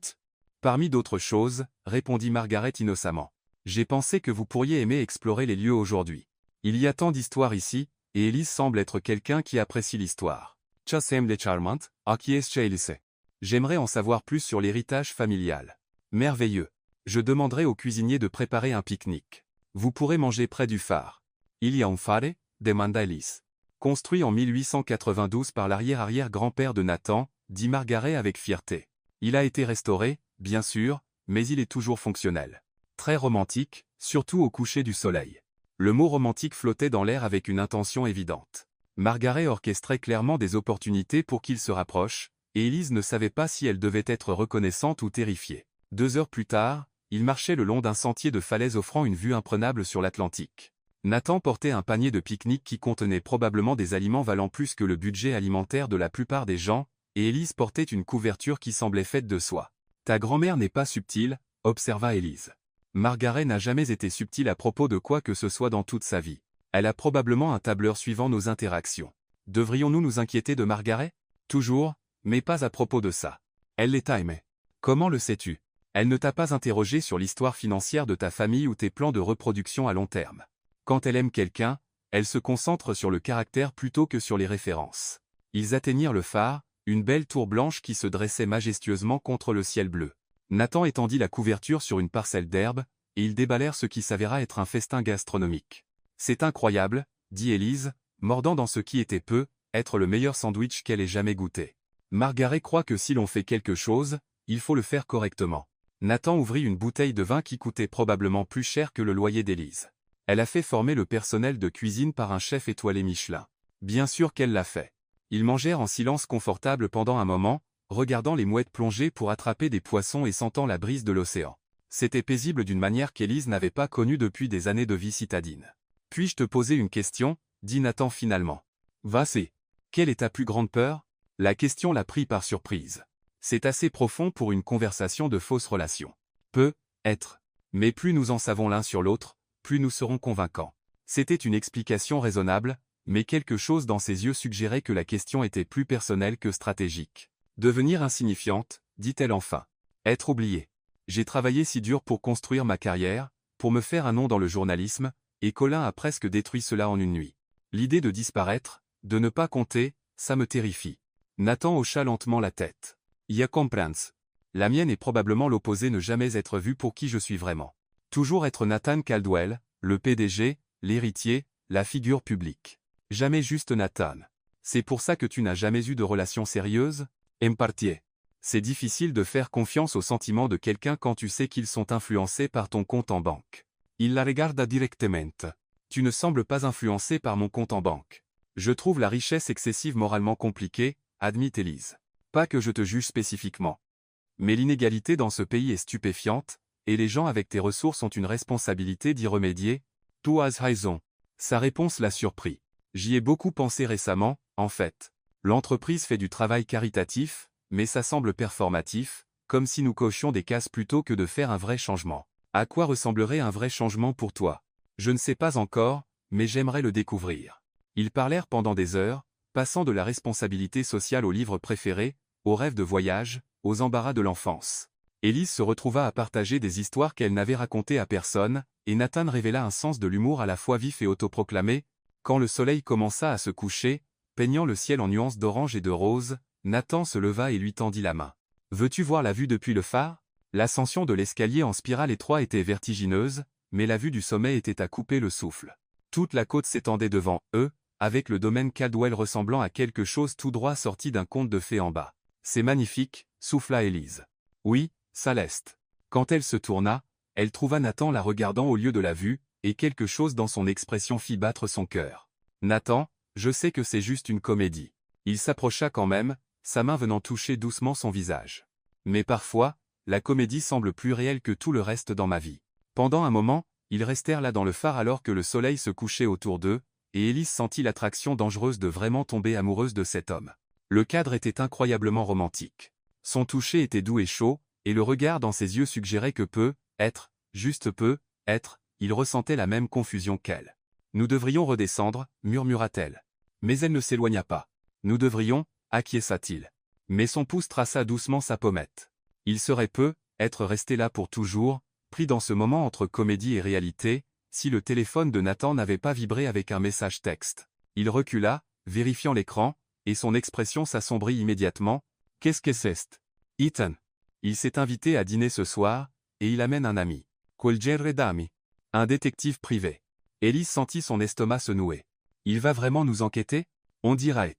Parmi d'autres choses, répondit Margaret innocemment. J'ai pensé que vous pourriez aimer explorer les lieux aujourd'hui. Il y a tant d'histoires ici, et Élise semble être quelqu'un qui apprécie l'histoire. Ça semble charmant, qui est Élise. J'aimerais en savoir plus sur l'héritage familial. Merveilleux. Je demanderai au cuisinier de préparer un pique-nique. Vous pourrez manger près du phare. Il y a un phare? Demanda Élise. Construit en 1892 par l'arrière-arrière-grand-père de Nathan, dit Margaret avec fierté. Il a été restauré, bien sûr, mais il est toujours fonctionnel. Très romantique, surtout au coucher du soleil. Le mot romantique flottait dans l'air avec une intention évidente. Margaret orchestrait clairement des opportunités pour qu'ils se rapprochent, et Élise ne savait pas si elle devait être reconnaissante ou terrifiée. 2 heures plus tard, ils marchaient le long d'un sentier de falaise offrant une vue imprenable sur l'Atlantique. Nathan portait un panier de pique-nique qui contenait probablement des aliments valant plus que le budget alimentaire de la plupart des gens, et Élise portait une couverture qui semblait faite de soie. « Ta grand-mère n'est pas subtile », observa Élise. Margaret n'a jamais été subtile à propos de quoi que ce soit dans toute sa vie. Elle a probablement un tableur suivant nos interactions. Devrions-nous nous inquiéter de Margaret? Toujours, mais pas à propos de ça. Elle les t'a aimés. Comment le sais-tu? Elle ne t'a pas interrogé sur l'histoire financière de ta famille ou tes plans de reproduction à long terme. Quand elle aime quelqu'un, elle se concentre sur le caractère plutôt que sur les références. Ils atteignirent le phare, une belle tour blanche qui se dressait majestueusement contre le ciel bleu. Nathan étendit la couverture sur une parcelle d'herbe, et ils déballèrent ce qui s'avéra être un festin gastronomique. C'est incroyable, dit Élise, mordant dans ce qui était être le meilleur sandwich qu'elle ait jamais goûté. Margaret croit que si l'on fait quelque chose, il faut le faire correctement. Nathan ouvrit une bouteille de vin qui coûtait probablement plus cher que le loyer d'Élise. Elle a fait former le personnel de cuisine par un chef étoilé Michelin. Bien sûr qu'elle l'a fait. Ils mangèrent en silence confortable pendant un moment, regardant les mouettes plonger pour attraper des poissons et sentant la brise de l'océan. C'était paisible d'une manière qu'Élise n'avait pas connue depuis des années de vie citadine. « Puis-je te poser une question ?» dit Nathan finalement. « Va-c'est. Quelle est ta plus grande peur ?» La question l'a pris par surprise. C'est assez profond pour une conversation de fausse relation. Peut être. Mais plus nous en savons l'un sur l'autre, plus nous serons convaincants. C'était une explication raisonnable, mais quelque chose dans ses yeux suggérait que la question était plus personnelle que stratégique. Devenir insignifiante, dit-elle enfin. Être oubliée. J'ai travaillé si dur pour construire ma carrière, pour me faire un nom dans le journalisme, et Colin a presque détruit cela en une nuit. L'idée de disparaître, de ne pas compter, ça me terrifie. Nathan hocha lentement la tête. Ya comprends. La mienne est probablement l'opposé, ne jamais être vu pour qui je suis vraiment. Toujours être Nathan Caldwell, le PDG, l'héritier, la figure publique. Jamais juste Nathan. C'est pour ça que tu n'as jamais eu de relation sérieuse? En partie. C'est difficile de faire confiance aux sentiments de quelqu'un quand tu sais qu'ils sont influencés par ton compte en banque. Il la regarda directement. Tu ne sembles pas influencé par mon compte en banque. Je trouve la richesse excessive moralement compliquée, admit Élise. Pas que je te juge spécifiquement. Mais l'inégalité dans ce pays est stupéfiante, et les gens avec tes ressources ont une responsabilité d'y remédier. Tu as raison. Sa réponse l'a surpris. J'y ai beaucoup pensé récemment, en fait. L'entreprise fait du travail caritatif, mais ça semble performatif, comme si nous cochions des cases plutôt que de faire un vrai changement. À quoi ressemblerait un vrai changement pour toi? Je ne sais pas encore, mais j'aimerais le découvrir. Ils parlèrent pendant des heures, passant de la responsabilité sociale au livre préféré, aux rêves de voyage, aux embarras de l'enfance. Élise se retrouva à partager des histoires qu'elle n'avait racontées à personne, et Nathan révéla un sens de l'humour à la fois vif et autoproclamé. Quand le soleil commença à se coucher, peignant le ciel en nuances d'orange et de rose, Nathan se leva et lui tendit la main. « Veux-tu voir la vue depuis le phare ?» L'ascension de l'escalier en spirale étroit était vertigineuse, mais la vue du sommet était à couper le souffle. Toute la côte s'étendait devant eux, avec le domaine Caldwell ressemblant à quelque chose tout droit sorti d'un conte de fées en bas. « C'est magnifique », souffla Élise. « Oui, ça l'est. » Quand elle se tourna, elle trouva Nathan la regardant au lieu de la vue, et quelque chose dans son expression fit battre son cœur. « Nathan, je sais que c'est juste une comédie. » Il s'approcha quand même, sa main venant toucher doucement son visage. « Mais parfois, la comédie semble plus réelle que tout le reste dans ma vie. » Pendant un moment, ils restèrent là dans le phare alors que le soleil se couchait autour d'eux, et Élise sentit l'attraction dangereuse de vraiment tomber amoureuse de cet homme. Le cadre était incroyablement romantique. Son toucher était doux et chaud, et le regard dans ses yeux suggérait que juste peut être, il ressentait la même confusion qu'elle. « Nous devrions redescendre, murmura-t-elle. Mais elle ne s'éloigna pas. « Nous devrions, acquiesça-t-il. Mais son pouce traça doucement sa pommette. Il serait être resté là pour toujours, pris dans ce moment entre comédie et réalité, si le téléphone de Nathan n'avait pas vibré avec un message texte. Il recula, vérifiant l'écran, et son expression s'assombrit immédiatement. « Qu'est-ce que c'est? Ethan. Il s'est invité à dîner ce soir, et il amène un ami. Quel genere d'ami? Un détective privé. » Élise sentit son estomac se nouer. « Il va vraiment nous enquêter? On dirait. »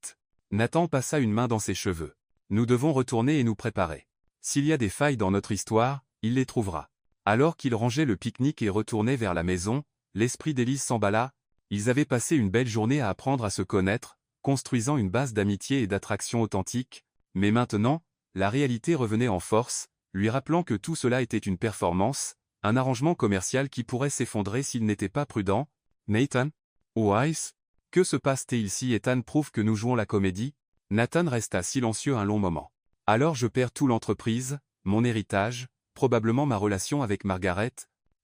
Nathan passa une main dans ses cheveux. « Nous devons retourner et nous préparer. S'il y a des failles dans notre histoire, il les trouvera. » Alors qu'il rangeait le pique-nique et retournait vers la maison, l'esprit d'Élise s'emballa. Ils avaient passé une belle journée à apprendre à se connaître, construisant une base d'amitié et d'attraction authentique, mais maintenant, la réalité revenait en force, lui rappelant que tout cela était une performance, un arrangement commercial qui pourrait s'effondrer s'il n'était pas prudent. « Nathan? Wise? Que se passe-t-il si Ethan prouve que nous jouons la comédie ?» Nathan resta silencieux un long moment. « Alors je perds tout l'entreprise, mon héritage, probablement ma relation avec Margaret.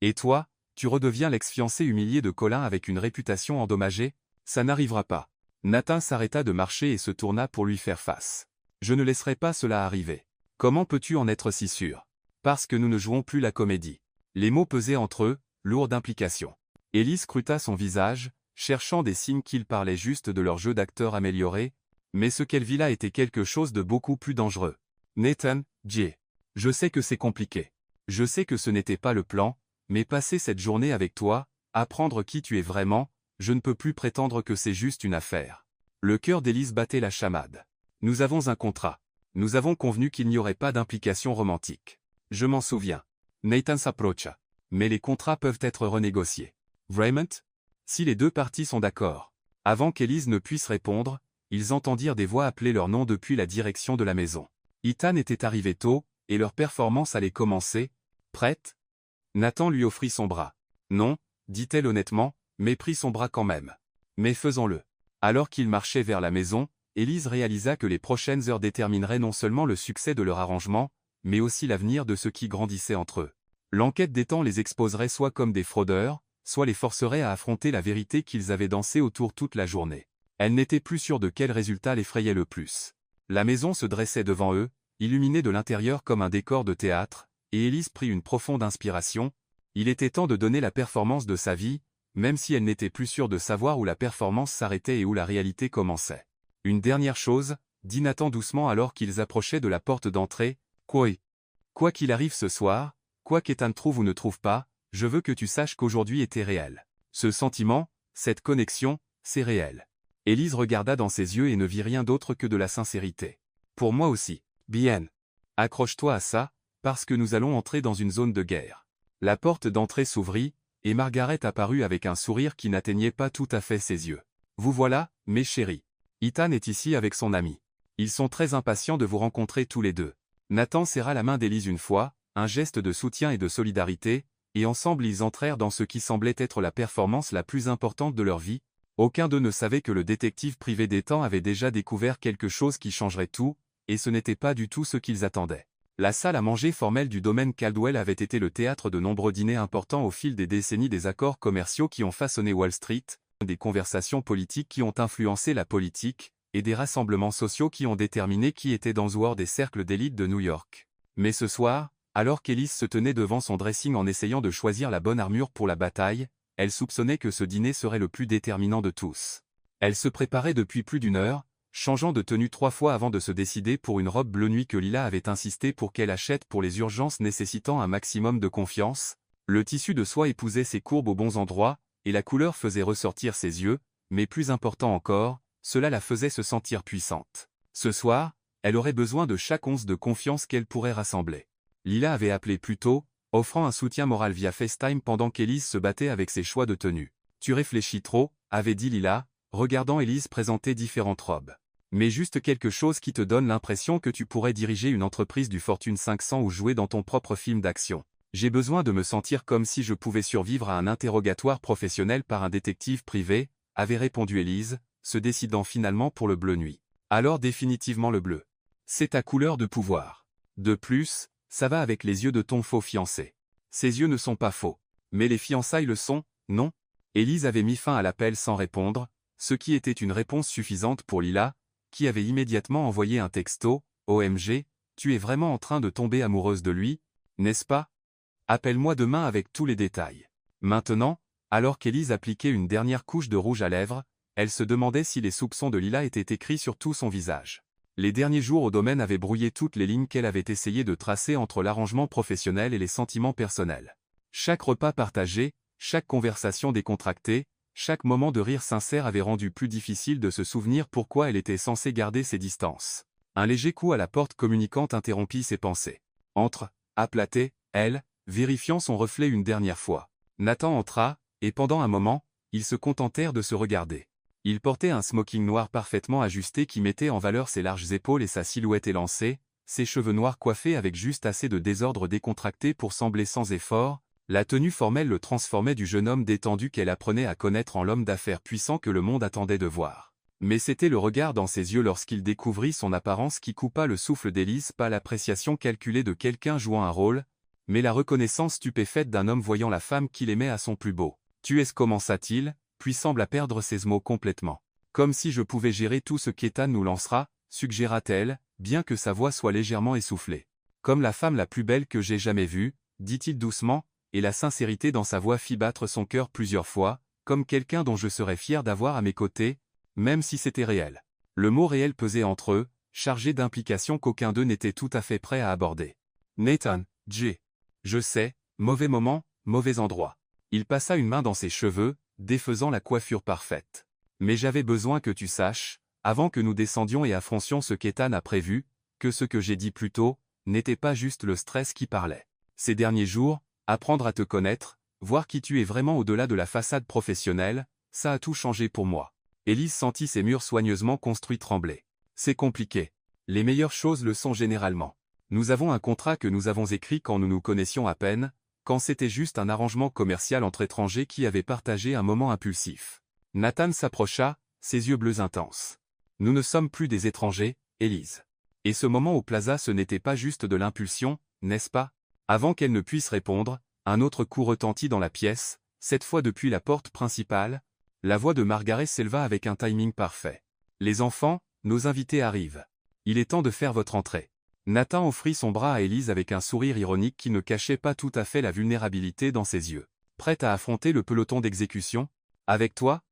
Et toi, tu redeviens l'ex-fiancé humilié de Colin avec une réputation endommagée? Ça n'arrivera pas. » Nathan s'arrêta de marcher et se tourna pour lui faire face. « Je ne laisserai pas cela arriver. Comment peux-tu en être si sûr? Parce que nous ne jouons plus la comédie. » Les mots pesaient entre eux, lourds d'implication. Élise scruta son visage, cherchant des signes qu'il parlait juste de leur jeu d'acteur amélioré, mais ce qu'elle vit là était quelque chose de beaucoup plus dangereux. « Nathan, je sais que c'est compliqué. Je sais que ce n'était pas le plan, mais passer cette journée avec toi, apprendre qui tu es vraiment, je ne peux plus prétendre que c'est juste une affaire. » Le cœur d'Élise battait la chamade. « Nous avons un contrat. Nous avons convenu qu'il n'y aurait pas d'implication romantique. Je m'en souviens. » Nathan s'approcha. « Mais les contrats peuvent être renégociés. Vraiment? Si les deux parties sont d'accord. » Avant qu'Élise ne puisse répondre, ils entendirent des voix appeler leur nom depuis la direction de la maison. Ethan était arrivé tôt, et leur performance allait commencer. Prête? Nathan lui offrit son bras. Non, dit-elle honnêtement, mais prit son bras quand même. Mais faisons-le. Alors qu'ils marchaient vers la maison, Élise réalisa que les prochaines heures détermineraient non seulement le succès de leur arrangement, mais aussi l'avenir de ceux qui grandissaient entre eux. L'enquête des temps les exposerait soit comme des fraudeurs, soit les forcerait à affronter la vérité qu'ils avaient dansé autour toute la journée. Elle n'était plus sûre de quel résultat l'effrayait le plus. La maison se dressait devant eux, illuminée de l'intérieur comme un décor de théâtre, et Élise prit une profonde inspiration. Il était temps de donner la performance de sa vie, même si elle n'était plus sûre de savoir où la performance s'arrêtait et où la réalité commençait. Une dernière chose, dit Nathan doucement alors qu'ils approchaient de la porte d'entrée, quoi qu'il arrive ce soir, quoi qu'Ethan trouve ou ne trouve pas, je veux que tu saches qu'aujourd'hui était réel. Ce sentiment, cette connexion, c'est réel. Élise regarda dans ses yeux et ne vit rien d'autre que de la sincérité. Pour moi aussi. Bien. Accroche-toi à ça, parce que nous allons entrer dans une zone de guerre. La porte d'entrée s'ouvrit, et Margaret apparut avec un sourire qui n'atteignait pas tout à fait ses yeux. Vous voilà, mes chéris. Ethan est ici avec son ami. Ils sont très impatients de vous rencontrer tous les deux. Nathan serra la main d'Élise une fois, un geste de soutien et de solidarité, et ensemble ils entrèrent dans ce qui semblait être la performance la plus importante de leur vie. Aucun d'eux ne savait que le détective privé d'Ethan avait déjà découvert quelque chose qui changerait tout, et ce n'était pas du tout ce qu'ils attendaient. La salle à manger formelle du domaine Caldwell avait été le théâtre de nombreux dîners importants au fil des décennies, des accords commerciaux qui ont façonné Wall Street, des conversations politiques qui ont influencé la politique, et des rassemblements sociaux qui ont déterminé qui était dans dehors des cercles d'élite de New York. Mais ce soir, alors qu'Élise se tenait devant son dressing en essayant de choisir la bonne armure pour la bataille, elle soupçonnait que ce dîner serait le plus déterminant de tous. Elle se préparait depuis plus d'une heure, changeant de tenue 3 fois avant de se décider pour une robe bleu nuit que Lila avait insisté pour qu'elle achète pour les urgences nécessitant un maximum de confiance. Le tissu de soie épousait ses courbes aux bons endroits, et la couleur faisait ressortir ses yeux, mais plus important encore, cela la faisait se sentir puissante. Ce soir, elle aurait besoin de chaque once de confiance qu'elle pourrait rassembler. Lila avait appelé plus tôt, offrant un soutien moral via FaceTime pendant qu'Élise se battait avec ses choix de tenue. Tu réfléchis trop, avait dit Lila, regardant Élise présenter différentes robes. Mais juste quelque chose qui te donne l'impression que tu pourrais diriger une entreprise du Fortune 500 ou jouer dans ton propre film d'action. J'ai besoin de me sentir comme si je pouvais survivre à un interrogatoire professionnel par un détective privé, avait répondu Élise, se décidant finalement pour le bleu nuit. Alors définitivement le bleu. C'est ta couleur de pouvoir. De plus, ça va avec les yeux de ton faux fiancé. Ses yeux ne sont pas faux. Mais les fiançailles le sont, non? Élise avait mis fin à l'appel sans répondre, ce qui était une réponse suffisante pour Lila, qui avait immédiatement envoyé un texto, « OMG, tu es vraiment en train de tomber amoureuse de lui, n'est-ce pas? Appelle-moi demain avec tous les détails. » Maintenant, alors qu'Élise appliquait une dernière couche de rouge à lèvres, elle se demandait si les soupçons de Lila étaient écrits sur tout son visage. Les derniers jours au domaine avaient brouillé toutes les lignes qu'elle avait essayé de tracer entre l'arrangement professionnel et les sentiments personnels. Chaque repas partagé, chaque conversation décontractée, chaque moment de rire sincère avait rendu plus difficile de se souvenir pourquoi elle était censée garder ses distances. Un léger coup à la porte communicante interrompit ses pensées. Entre, aplatait, elle, vérifiant son reflet une dernière fois. Nathan entra, et pendant un moment, ils se contentèrent de se regarder. Il portait un smoking noir parfaitement ajusté qui mettait en valeur ses larges épaules et sa silhouette élancée, ses cheveux noirs coiffés avec juste assez de désordre décontracté pour sembler sans effort. La tenue formelle le transformait du jeune homme détendu qu'elle apprenait à connaître en l'homme d'affaires puissant que le monde attendait de voir. Mais c'était le regard dans ses yeux lorsqu'il découvrit son apparence qui coupa le souffle d'Élise, pas l'appréciation calculée de quelqu'un jouant un rôle, mais la reconnaissance stupéfaite d'un homme voyant la femme qu'il aimait à son plus beau. « Tu es, commença-t-il, puis sembla perdre ses mots complètement. Comme si je pouvais gérer tout ce qu'Ethan nous lancera, suggéra-t-elle, bien que sa voix soit légèrement essoufflée. Comme la femme la plus belle que j'ai jamais vue, dit-il doucement, et la sincérité dans sa voix fit battre son cœur plusieurs fois, comme quelqu'un dont je serais fier d'avoir à mes côtés, même si c'était réel. Le mot réel pesait entre eux, chargé d'implications qu'aucun d'eux n'était tout à fait prêt à aborder. Nathan, J. Je sais, mauvais moment, mauvais endroit. Il passa une main dans ses cheveux, défaisant la coiffure parfaite. Mais j'avais besoin que tu saches, avant que nous descendions et affrontions ce qu'Ethan a prévu, que ce que j'ai dit plus tôt, n'était pas juste le stress qui parlait. Ces derniers jours, apprendre à te connaître, voir qui tu es vraiment au-delà de la façade professionnelle, ça a tout changé pour moi. Élise sentit ses murs soigneusement construits trembler. C'est compliqué. Les meilleures choses le sont généralement. Nous avons un contrat que nous avons écrit quand nous nous connaissions à peine, quand c'était juste un arrangement commercial entre étrangers qui avaient partagé un moment impulsif. Nathan s'approcha, ses yeux bleus intenses. Nous ne sommes plus des étrangers, Élise. Et ce moment au plaza ce n'était pas juste de l'impulsion, n'est-ce pas? Avant qu'elle ne puisse répondre, un autre coup retentit dans la pièce, cette fois depuis la porte principale. La voix de Margaret s'éleva avec un timing parfait. Les enfants, nos invités arrivent. Il est temps de faire votre entrée. Nathan offrit son bras à Élise avec un sourire ironique qui ne cachait pas tout à fait la vulnérabilité dans ses yeux. Prête à affronter le peloton d'exécution? Avec toi?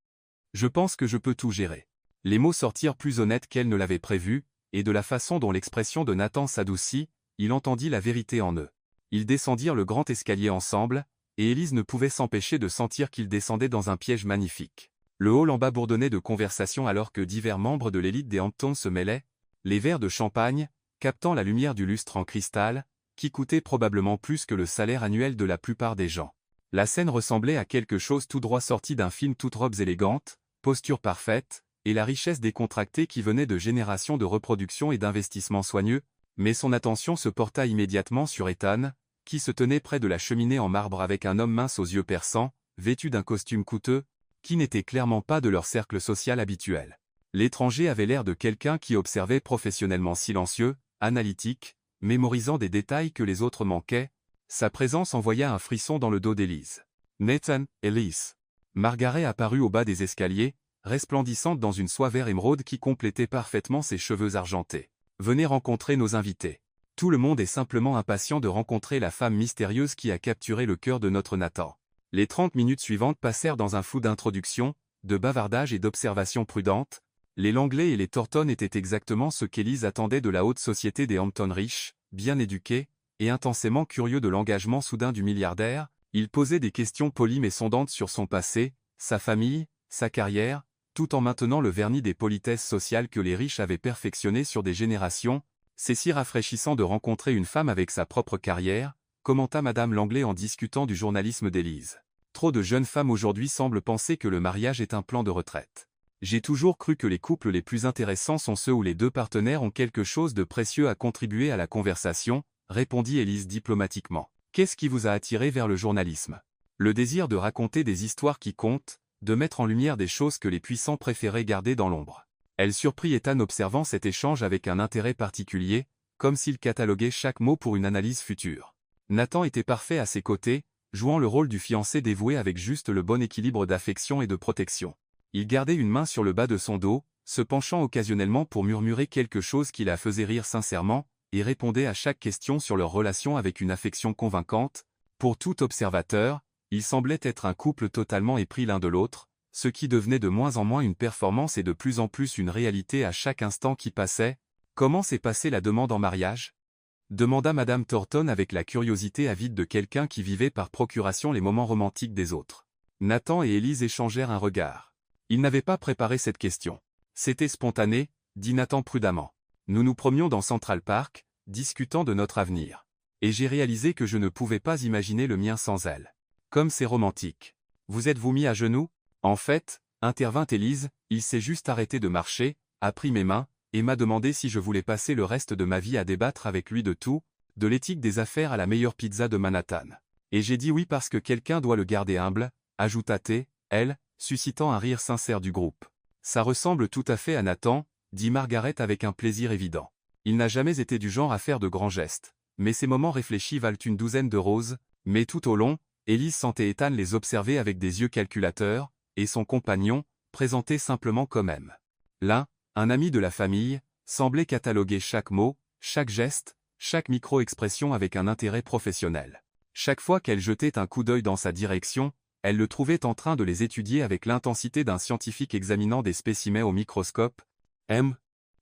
Je pense que je peux tout gérer. Les mots sortirent plus honnêtes qu'elle ne l'avait prévu, et de la façon dont l'expression de Nathan s'adoucit, il entendit la vérité en eux. Ils descendirent le grand escalier ensemble, et Élise ne pouvait s'empêcher de sentir qu'ils descendaient dans un piège magnifique. Le hall en bas bourdonnait de conversations alors que divers membres de l'élite des Hamptons se mêlaient, les verres de champagne, captant la lumière du lustre en cristal, qui coûtait probablement plus que le salaire annuel de la plupart des gens. La scène ressemblait à quelque chose tout droit sorti d'un film, toutes robes élégantes, posture parfaite, et la richesse décontractée qui venait de générations de reproduction et d'investissements soigneux, mais son attention se porta immédiatement sur Ethan, qui se tenait près de la cheminée en marbre avec un homme mince aux yeux perçants, vêtu d'un costume coûteux, qui n'était clairement pas de leur cercle social habituel. L'étranger avait l'air de quelqu'un qui observait professionnellement silencieux, analytique, mémorisant des détails que les autres manquaient. Sa présence envoya un frisson dans le dos d'Élise. Nathan, Élise. Margaret apparut au bas des escaliers, resplendissante dans une soie vert émeraude qui complétait parfaitement ses cheveux argentés. Venez rencontrer nos invités. Tout le monde est simplement impatient de rencontrer la femme mystérieuse qui a capturé le cœur de notre Nathan. Les 30 minutes suivantes passèrent dans un flou d'introduction, de bavardage et d'observations prudentes. Les Langley et les Thornton étaient exactement ce qu'Élise attendait de la haute société des Hampton riches, bien éduqués, et intensément curieux de l'engagement soudain du milliardaire. Ils posaient des questions polies mais sondantes sur son passé, sa famille, sa carrière, tout en maintenant le vernis des politesses sociales que les riches avaient perfectionné sur des générations. C'est si rafraîchissant de rencontrer une femme avec sa propre carrière, commenta Madame Langley en discutant du journalisme d'Élise. Trop de jeunes femmes aujourd'hui semblent penser que le mariage est un plan de retraite. J'ai toujours cru que les couples les plus intéressants sont ceux où les deux partenaires ont quelque chose de précieux à contribuer à la conversation, répondit Élise diplomatiquement. Qu'est-ce qui vous a attiré vers le journalisme? Le désir de raconter des histoires qui comptent, de mettre en lumière des choses que les puissants préféraient garder dans l'ombre. Elle surprit Ethan observant cet échange avec un intérêt particulier, comme s'il cataloguait chaque mot pour une analyse future. Nathan était parfait à ses côtés, jouant le rôle du fiancé dévoué avec juste le bon équilibre d'affection et de protection. Il gardait une main sur le bas de son dos, se penchant occasionnellement pour murmurer quelque chose qui la faisait rire sincèrement, et répondait à chaque question sur leur relation avec une affection convaincante. Pour tout observateur, ils semblaient être un couple totalement épris l'un de l'autre, ce qui devenait de moins en moins une performance et de plus en plus une réalité à chaque instant qui passait. Comment s'est passée la demande en mariage? Demanda Madame Thornton avec la curiosité avide de quelqu'un qui vivait par procuration les moments romantiques des autres. Nathan et Élise échangèrent un regard. Ils n'avaient pas préparé cette question. C'était spontané, dit Nathan prudemment. Nous nous promenions dans Central Park, discutant de notre avenir. Et j'ai réalisé que je ne pouvais pas imaginer le mien sans elle. Comme c'est romantique. Vous êtes-vous mis à genoux? En fait, intervint Élise, il s'est juste arrêté de marcher, a pris mes mains, et m'a demandé si je voulais passer le reste de ma vie à débattre avec lui de tout, de l'éthique des affaires à la meilleure pizza de Manhattan. Et j'ai dit oui parce que quelqu'un doit le garder humble, ajouta-t-elle, elle, suscitant un rire sincère du groupe. Ça ressemble tout à fait à Nathan, dit Margaret avec un plaisir évident. Il n'a jamais été du genre à faire de grands gestes, mais ces moments réfléchis valent une douzaine de roses, mais tout au long, Élise sentait Ethan les observer avec des yeux calculateurs, et son compagnon, présenté simplement comme M. L'un, un ami de la famille, semblait cataloguer chaque mot, chaque geste, chaque micro-expression avec un intérêt professionnel. Chaque fois qu'elle jetait un coup d'œil dans sa direction, elle le trouvait en train de les étudier avec l'intensité d'un scientifique examinant des spécimens au microscope. M.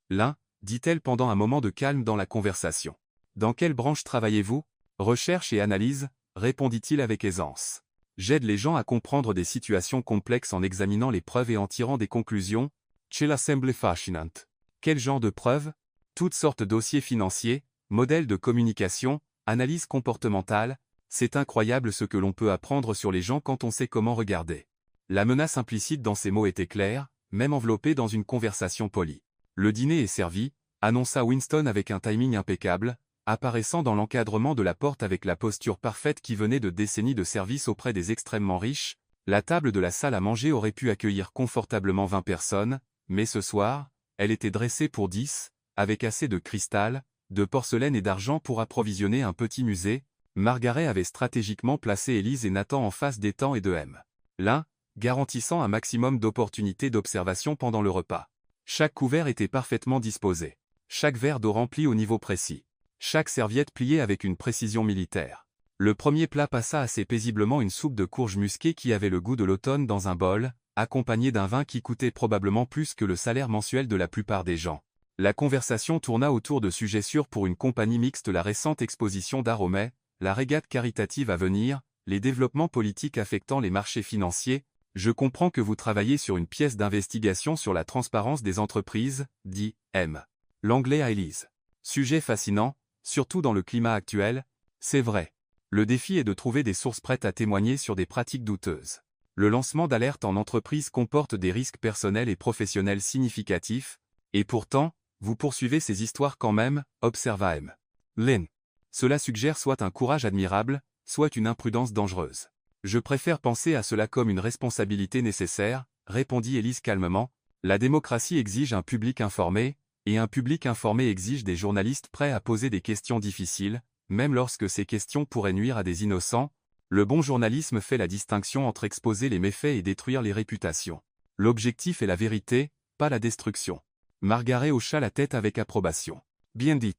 L'un, dit-elle pendant un moment de calme dans la conversation. Dans quelle branche travaillez-vous? Recherche et analyse, répondit-il avec aisance. J'aide les gens à comprendre des situations complexes en examinant les preuves et en tirant des conclusions. C'è la semble fascinante. Quel genre de preuves? Toutes sortes de dossiers financiers, modèles de communication, analyse comportementale. C'est incroyable ce que l'on peut apprendre sur les gens quand on sait comment regarder. La menace implicite dans ces mots était claire. même enveloppé dans une conversation polie. Le dîner est servi, annonça Winston avec un timing impeccable, apparaissant dans l'encadrement de la porte avec la posture parfaite qui venait de décennies de service auprès des extrêmement riches. La table de la salle à manger aurait pu accueillir confortablement 20 personnes, mais ce soir, elle était dressée pour 10, avec assez de cristal, de porcelaine et d'argent pour approvisionner un petit musée. Margaret avait stratégiquement placé Élise et Nathan en face d'Ethan et de M. L'un, garantissant un maximum d'opportunités d'observation pendant le repas. Chaque couvert était parfaitement disposé. Chaque verre d'eau rempli au niveau précis. Chaque serviette pliée avec une précision militaire. Le premier plat passa assez paisiblement une soupe de courge musquée qui avait le goût de l'automne dans un bol, accompagnée d'un vin qui coûtait probablement plus que le salaire mensuel de la plupart des gens. La conversation tourna autour de sujets sûrs pour une compagnie mixte, la récente exposition d'art au Mai, la régate caritative à venir, les développements politiques affectant les marchés financiers. Je comprends que vous travaillez sur une pièce d'investigation sur la transparence des entreprises, dit M. Langlais à Élise. Sujet fascinant, surtout dans le climat actuel, c'est vrai. Le défi est de trouver des sources prêtes à témoigner sur des pratiques douteuses. Le lancement d'alertes en entreprise comporte des risques personnels et professionnels significatifs, et pourtant, vous poursuivez ces histoires quand même, observa M. Lynn. Cela suggère soit un courage admirable, soit une imprudence dangereuse. Je préfère penser à cela comme une responsabilité nécessaire, répondit Élise calmement. La démocratie exige un public informé, et un public informé exige des journalistes prêts à poser des questions difficiles, même lorsque ces questions pourraient nuire à des innocents. Le bon journalisme fait la distinction entre exposer les méfaits et détruire les réputations. L'objectif est la vérité, pas la destruction. Margaret hocha la tête avec approbation. Bien dit.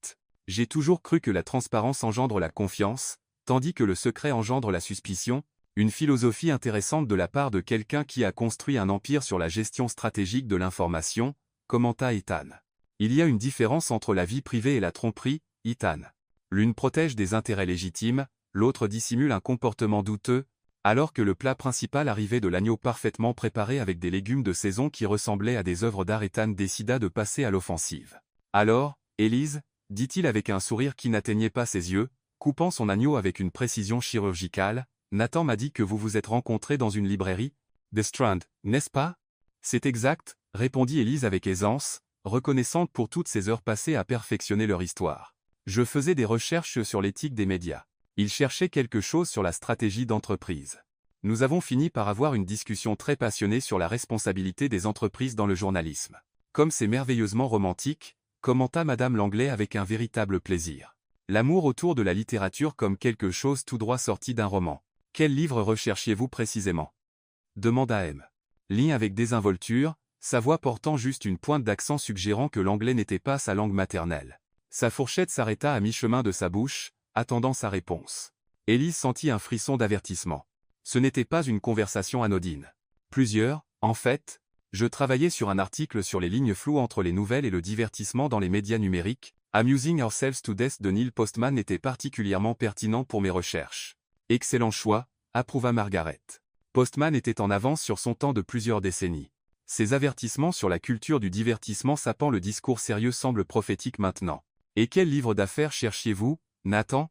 J'ai toujours cru que la transparence engendre la confiance, tandis que le secret engendre la suspicion, une philosophie intéressante de la part de quelqu'un qui a construit un empire sur la gestion stratégique de l'information, commenta Ethan. Il y a une différence entre la vie privée et la tromperie, Ethan. L'une protège des intérêts légitimes, l'autre dissimule un comportement douteux, alors que le plat principal arrivait de l'agneau parfaitement préparé avec des légumes de saison qui ressemblaient à des œuvres d'art. Ethan décida de passer à l'offensive. Alors, Élise, dit-il avec un sourire qui n'atteignait pas ses yeux, coupant son agneau avec une précision chirurgicale, Nathan m'a dit que vous vous êtes rencontrés dans une librairie, The Strand, n'est-ce pas? C'est exact, répondit Élise avec aisance, reconnaissante pour toutes ces heures passées à perfectionner leur histoire. Je faisais des recherches sur l'éthique des médias. Il cherchait quelque chose sur la stratégie d'entreprise. Nous avons fini par avoir une discussion très passionnée sur la responsabilité des entreprises dans le journalisme. Comme c'est merveilleusement romantique, commenta Madame Langlais avec un véritable plaisir. L'amour autour de la littérature comme quelque chose tout droit sorti d'un roman. Quel livre recherchiez-vous précisément? Demanda M. Lynn avec désinvolture, sa voix portant juste une pointe d'accent suggérant que l'anglais n'était pas sa langue maternelle. Sa fourchette s'arrêta à mi-chemin de sa bouche, attendant sa réponse. Élise sentit un frisson d'avertissement. Ce n'était pas une conversation anodine. Plusieurs, en fait. Je travaillais sur un article sur les lignes floues entre les nouvelles et le divertissement dans les médias numériques. Amusing Ourselves to Death de Neil Postman était particulièrement pertinent pour mes recherches. Excellent choix, approuva Margaret. Postman était en avance sur son temps de plusieurs décennies. Ses avertissements sur la culture du divertissement sapant le discours sérieux semblent prophétiques maintenant. Et quel livre d'affaires cherchiez-vous, Nathan?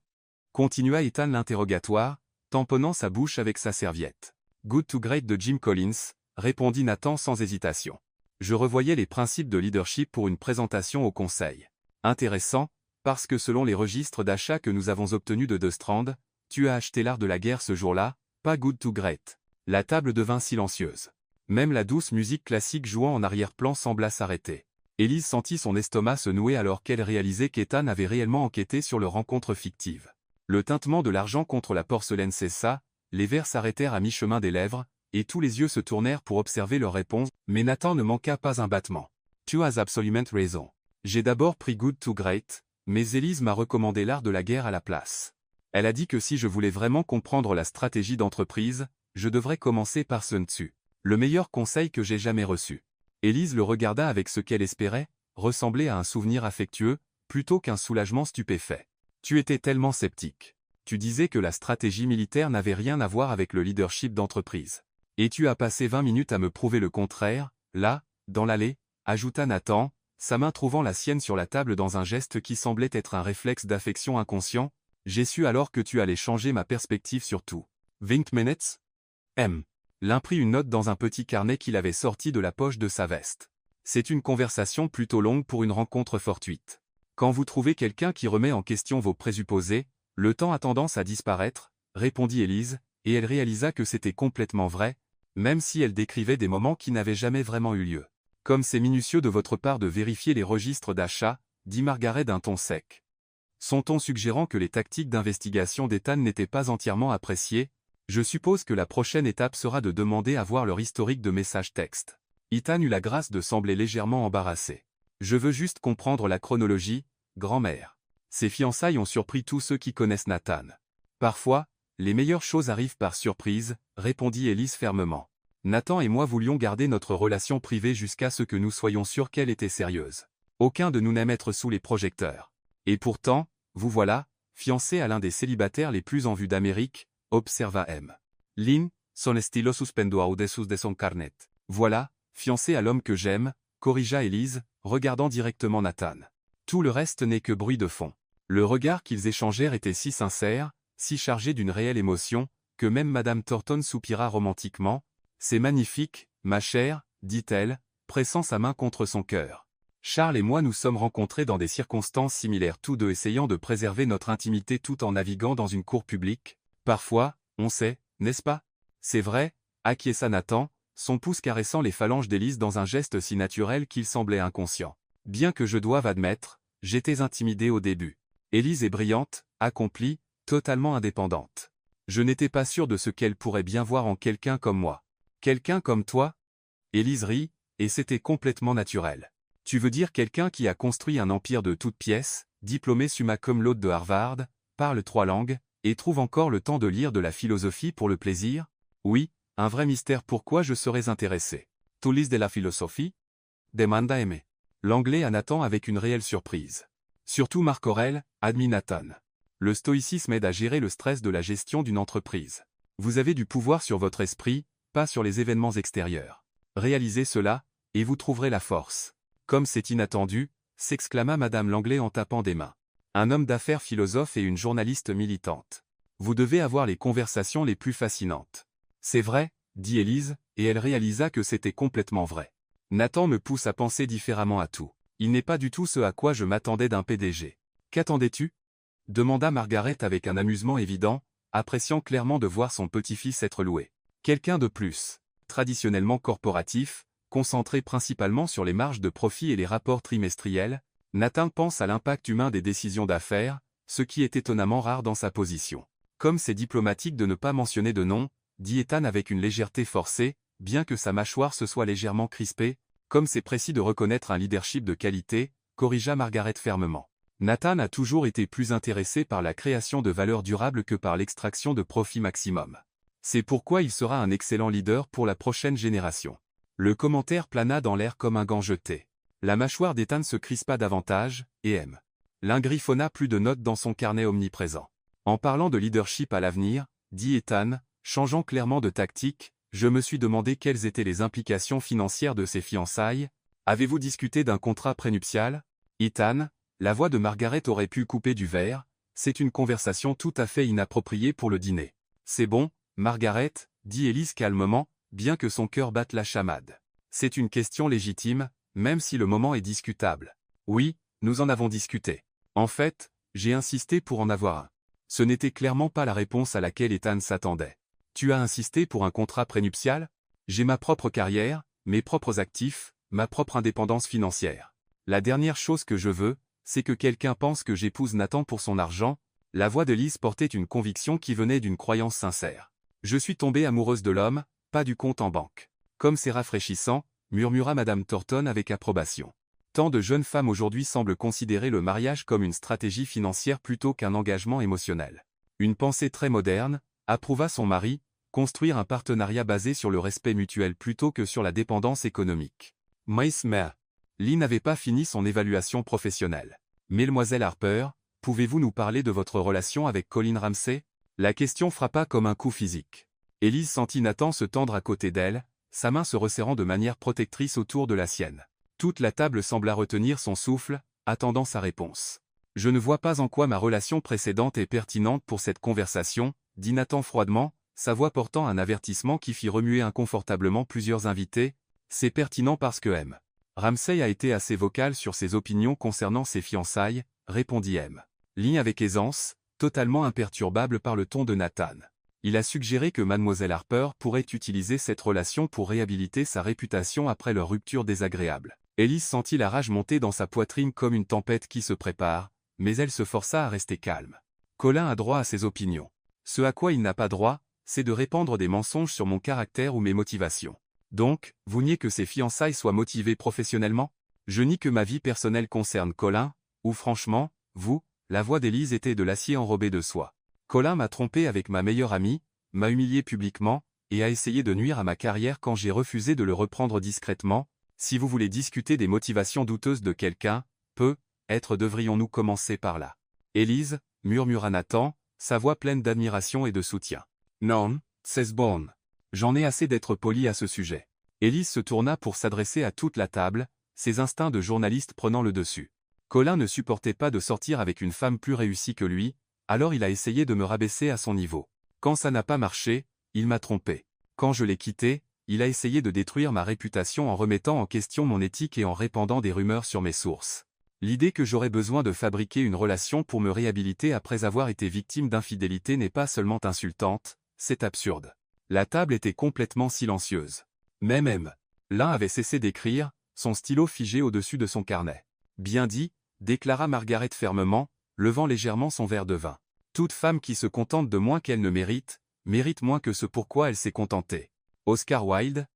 Continua Ethan l'interrogatoire, tamponnant sa bouche avec sa serviette. Good to Great de Jim Collins, répondit Nathan sans hésitation. Je revoyais les principes de leadership pour une présentation au conseil. Intéressant, parce que selon les registres d'achat que nous avons obtenus de The Strand, tu as acheté l'art de la guerre ce jour-là, pas Good to Great. La table devint silencieuse. Même la douce musique classique jouant en arrière-plan sembla s'arrêter. Élise sentit son estomac se nouer alors qu'elle réalisait qu'Ethan avait réellement enquêté sur leur rencontre fictive. Le tintement de l'argent contre la porcelaine cessa, les verres s'arrêtèrent à mi-chemin des lèvres, et tous les yeux se tournèrent pour observer leur réponse, mais Nathan ne manqua pas un battement. Tu as absolument raison. J'ai d'abord pris Good to Great, mais Élise m'a recommandé l'art de la guerre à la place. Elle a dit que si je voulais vraiment comprendre la stratégie d'entreprise, je devrais commencer par Sun Tzu. Le meilleur conseil que j'ai jamais reçu. Élise le regarda avec ce qu'elle espérait, ressembler à un souvenir affectueux, plutôt qu'un soulagement stupéfait. Tu étais tellement sceptique. Tu disais que la stratégie militaire n'avait rien à voir avec le leadership d'entreprise. Et tu as passé 20 minutes à me prouver le contraire, là, dans l'allée, ajouta Nathan, sa main trouvant la sienne sur la table dans un geste qui semblait être un réflexe d'affection inconscient. J'ai su alors que tu allais changer ma perspective sur tout. 20 minutes? L'un prit une note dans un petit carnet qu'il avait sorti de la poche de sa veste. C'est une conversation plutôt longue pour une rencontre fortuite. Quand vous trouvez quelqu'un qui remet en question vos présupposés, le temps a tendance à disparaître, répondit Élise, et elle réalisa que c'était complètement vrai, même si elle décrivait des moments qui n'avaient jamais vraiment eu lieu. Comme c'est minutieux de votre part de vérifier les registres d'achat, dit Margaret d'un ton sec. Son ton suggérant que les tactiques d'investigation d'Ethan n'étaient pas entièrement appréciées, je suppose que la prochaine étape sera de demander à voir leur historique de messages textes. Ethan eut la grâce de sembler légèrement embarrassé. Je veux juste comprendre la chronologie, grand-mère. Ces fiançailles ont surpris tous ceux qui connaissent Nathan. Parfois, les meilleures choses arrivent par surprise, répondit Élise fermement. Nathan et moi voulions garder notre relation privée jusqu'à ce que nous soyons sûrs qu'elle était sérieuse. Aucun de nous n'aime être sous les projecteurs. Et pourtant, vous voilà, fiancé à l'un des célibataires les plus en vue d'Amérique, observa M. Lynn, son estilo suspendo audesus de son carnet. Voilà, fiancé à l'homme que j'aime, corrigea Élise, regardant directement Nathan. Tout le reste n'est que bruit de fond. Le regard qu'ils échangèrent était si sincère, si chargé d'une réelle émotion, que même Madame Thornton soupira romantiquement. « C'est magnifique, ma chère, dit-elle, pressant sa main contre son cœur. Charles et moi nous sommes rencontrés dans des circonstances similaires tous deux essayant de préserver notre intimité tout en naviguant dans une cour publique. Parfois, on sait, n'est-ce pas? C'est vrai, acquiesça Nathan, son pouce caressant les phalanges d'Élise dans un geste si naturel qu'il semblait inconscient. Bien que je doive admettre, j'étais intimidé au début. Élise est brillante, accomplie, totalement indépendante. Je n'étais pas sûr de ce qu'elle pourrait bien voir en quelqu'un comme moi. Quelqu'un comme toi? Élise rit, et c'était complètement naturel. Tu veux dire quelqu'un qui a construit un empire de toutes pièces, diplômé summa cum laude de Harvard, parle 3 langues, et trouve encore le temps de lire de la philosophie pour le plaisir? Oui, un vrai mystère pourquoi je serais intéressé. Tu lis de la philosophie? Demanda Aimé. L'anglais à Nathan avec une réelle surprise. Surtout Marc Aurèle, admit Nathan. Le stoïcisme aide à gérer le stress de la gestion d'une entreprise. Vous avez du pouvoir sur votre esprit, pas sur les événements extérieurs. Réalisez cela, et vous trouverez la force. Comme c'est inattendu, s'exclama Madame Langlais en tapant des mains. Un homme d'affaires philosophe et une journaliste militante. Vous devez avoir les conversations les plus fascinantes. C'est vrai, dit Élise, et elle réalisa que c'était complètement vrai. Nathan me pousse à penser différemment à tout. Il n'est pas du tout ce à quoi je m'attendais d'un PDG. Qu'attendais-tu? Demanda Margaret avec un amusement évident, appréciant clairement de voir son petit-fils être loué. Quelqu'un de plus. Traditionnellement corporatif, concentré principalement sur les marges de profit et les rapports trimestriels, Nathan pense à l'impact humain des décisions d'affaires, ce qui est étonnamment rare dans sa position. Comme c'est diplomatique de ne pas mentionner de nom, dit Ethan avec une légèreté forcée, bien que sa mâchoire se soit légèrement crispée, comme c'est précis de reconnaître un leadership de qualité, corrigea Margaret fermement. Nathan a toujours été plus intéressé par la création de valeur durable que par l'extraction de profit maximum. C'est pourquoi il sera un excellent leader pour la prochaine génération. Le commentaire plana dans l'air comme un gant jeté. La mâchoire d'Ethan se crispa davantage, et M. Lynn griffonna plus de notes dans son carnet omniprésent. En parlant de leadership à l'avenir, dit Ethan, changeant clairement de tactique, je me suis demandé quelles étaient les implications financières de ces fiançailles. Avez-vous discuté d'un contrat prénuptial? Ethan, la voix de Margaret aurait pu couper du verre, c'est une conversation tout à fait inappropriée pour le dîner. C'est bon, Margaret, dit Élise calmement, bien que son cœur batte la chamade. C'est une question légitime, même si le moment est discutable. Oui, nous en avons discuté. En fait, j'ai insisté pour en avoir un. Ce n'était clairement pas la réponse à laquelle Ethan s'attendait. Tu as insisté pour un contrat prénuptial? J'ai ma propre carrière, mes propres actifs, ma propre indépendance financière. La dernière chose que je veux, c'est que quelqu'un pense que j'épouse Nathan pour son argent. La voix de Lise portait une conviction qui venait d'une croyance sincère. Je suis tombée amoureuse de l'homme, pas du compte en banque. Comme c'est rafraîchissant, murmura Madame Thornton avec approbation. Tant de jeunes femmes aujourd'hui semblent considérer le mariage comme une stratégie financière plutôt qu'un engagement émotionnel. Une pensée très moderne, approuva son mari, construire un partenariat basé sur le respect mutuel plutôt que sur la dépendance économique. Miss Mare. Lee n'avait pas fini son évaluation professionnelle. Mesdemoiselles Harper, pouvez-vous nous parler de votre relation avec Colin Ramsay? La question frappa comme un coup physique. Élise sentit Nathan se tendre à côté d'elle, sa main se resserrant de manière protectrice autour de la sienne. Toute la table sembla retenir son souffle, attendant sa réponse. Je ne vois pas en quoi ma relation précédente est pertinente pour cette conversation, dit Nathan froidement, sa voix portant un avertissement qui fit remuer inconfortablement plusieurs invités. C'est pertinent parce que M. Ramsay a été assez vocal sur ses opinions concernant ses fiançailles, répondit M. Ligne avec aisance, totalement imperturbable par le ton de Nathan. Il a suggéré que Mademoiselle Harper pourrait utiliser cette relation pour réhabiliter sa réputation après leur rupture désagréable. Élise sentit la rage monter dans sa poitrine comme une tempête qui se prépare, mais elle se força à rester calme. Colin a droit à ses opinions. Ce à quoi il n'a pas droit, c'est de répandre des mensonges sur mon caractère ou mes motivations. Donc, vous niez que ses fiançailles soient motivées professionnellement? Je nie que ma vie personnelle concerne Colin, ou franchement, vous, la voix d'Élise était de l'acier enrobé de soie. Colin m'a trompé avec ma meilleure amie, m'a humilié publiquement, et a essayé de nuire à ma carrière quand j'ai refusé de le reprendre discrètement. Si vous voulez discuter des motivations douteuses de quelqu'un, peut-être devrions-nous commencer par là. Élise, murmura Nathan, sa voix pleine d'admiration et de soutien. Non, c'est bon. J'en ai assez d'être poli à ce sujet. Élise se tourna pour s'adresser à toute la table, ses instincts de journaliste prenant le dessus. Colin ne supportait pas de sortir avec une femme plus réussie que lui, alors il a essayé de me rabaisser à son niveau. Quand ça n'a pas marché, il m'a trompé. Quand je l'ai quitté, il a essayé de détruire ma réputation en remettant en question mon éthique et en répandant des rumeurs sur mes sources. L'idée que j'aurais besoin de fabriquer une relation pour me réhabiliter après avoir été victime d'infidélité n'est pas seulement insultante, c'est absurde. La table était complètement silencieuse. Même l'un avait cessé d'écrire, son stylo figé au-dessus de son carnet. Bien dit, déclara Margaret fermement, levant légèrement son verre de vin. Toute femme qui se contente de moins qu'elle ne mérite, mérite moins que ce pourquoi elle s'est contentée. Oscar Wilde?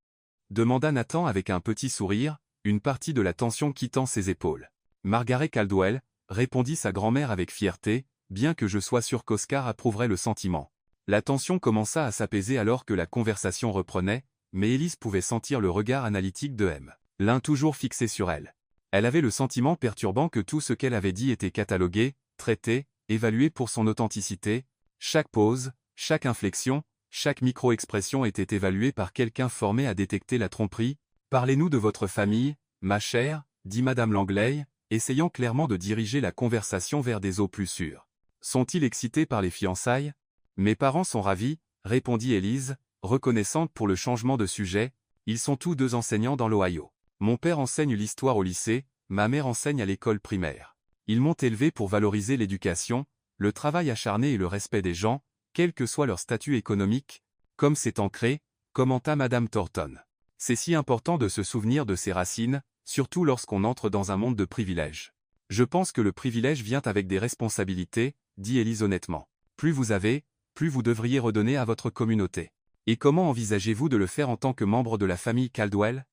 Demanda Nathan avec un petit sourire, une partie de la tension quittant ses épaules. Margaret Caldwell, répondit sa grand-mère avec fierté, bien que je sois sûr qu'Oscar approuverait le sentiment. La tension commença à s'apaiser alors que la conversation reprenait, mais Élise pouvait sentir le regard analytique de M. L'un toujours fixé sur elle. Elle avait le sentiment perturbant que tout ce qu'elle avait dit était catalogué, traité, évalué pour son authenticité. Chaque pause, chaque inflexion, chaque micro-expression était évaluée par quelqu'un formé à détecter la tromperie. « Parlez-nous de votre famille, ma chère » dit Madame Langley, essayant clairement de diriger la conversation vers des eaux plus sûres. « Sont-ils excités par les fiançailles » ? Mes parents sont ravis, répondit Élise, reconnaissante pour le changement de sujet. Ils sont tous deux enseignants dans l'Ohio. Mon père enseigne l'histoire au lycée, ma mère enseigne à l'école primaire. Ils m'ont élevé pour valoriser l'éducation, le travail acharné et le respect des gens, quel que soit leur statut économique, comme c'est ancré, commenta Madame Thornton. C'est si important de se souvenir de ses racines, surtout lorsqu'on entre dans un monde de privilèges. Je pense que le privilège vient avec des responsabilités, dit Élise honnêtement. Plus vous avez, plus vous devriez redonner à votre communauté. Et comment envisagez-vous de le faire en tant que membre de la famille Caldwell?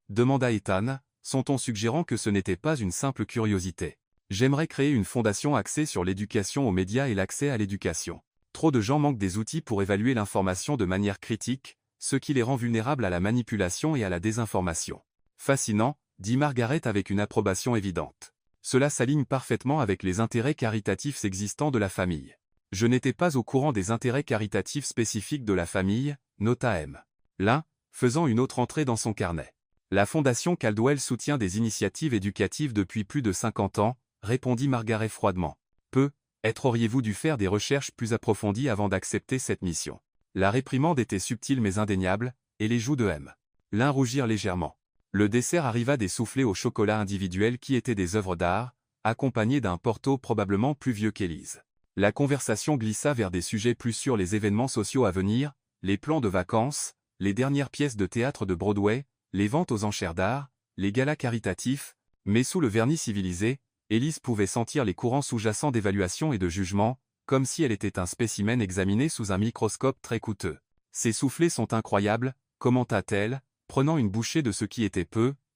Demanda Ethan, son ton suggérant que ce n'était pas une simple curiosité. J'aimerais créer une fondation axée sur l'éducation aux médias et l'accès à l'éducation. Trop de gens manquent des outils pour évaluer l'information de manière critique, ce qui les rend vulnérables à la manipulation et à la désinformation. Fascinant, dit Margaret avec une approbation évidente. Cela s'aligne parfaitement avec les intérêts caritatifs existants de la famille. Je n'étais pas au courant des intérêts caritatifs spécifiques de la famille, nota M. L'un, faisant une autre entrée dans son carnet. La Fondation Caldwell soutient des initiatives éducatives depuis plus de 50 ans, répondit Margaret froidement. Peut-être auriez-vous dû faire des recherches plus approfondies avant d'accepter cette mission. La réprimande était subtile mais indéniable, et les joues de M. L'un rougirent légèrement. Le dessert arriva des soufflés au chocolat individuels qui étaient des œuvres d'art, accompagnés d'un porto probablement plus vieux qu'Élise. La conversation glissa vers des sujets plus sur les événements sociaux à venir, les plans de vacances, les dernières pièces de théâtre de Broadway, les ventes aux enchères d'art, les galas caritatifs, mais sous le vernis civilisé, Élise pouvait sentir les courants sous-jacents d'évaluation et de jugement, comme si elle était un spécimen examiné sous un microscope très coûteux. Ces soufflets sont incroyables, commenta-t-elle, prenant une bouchée de ce qui était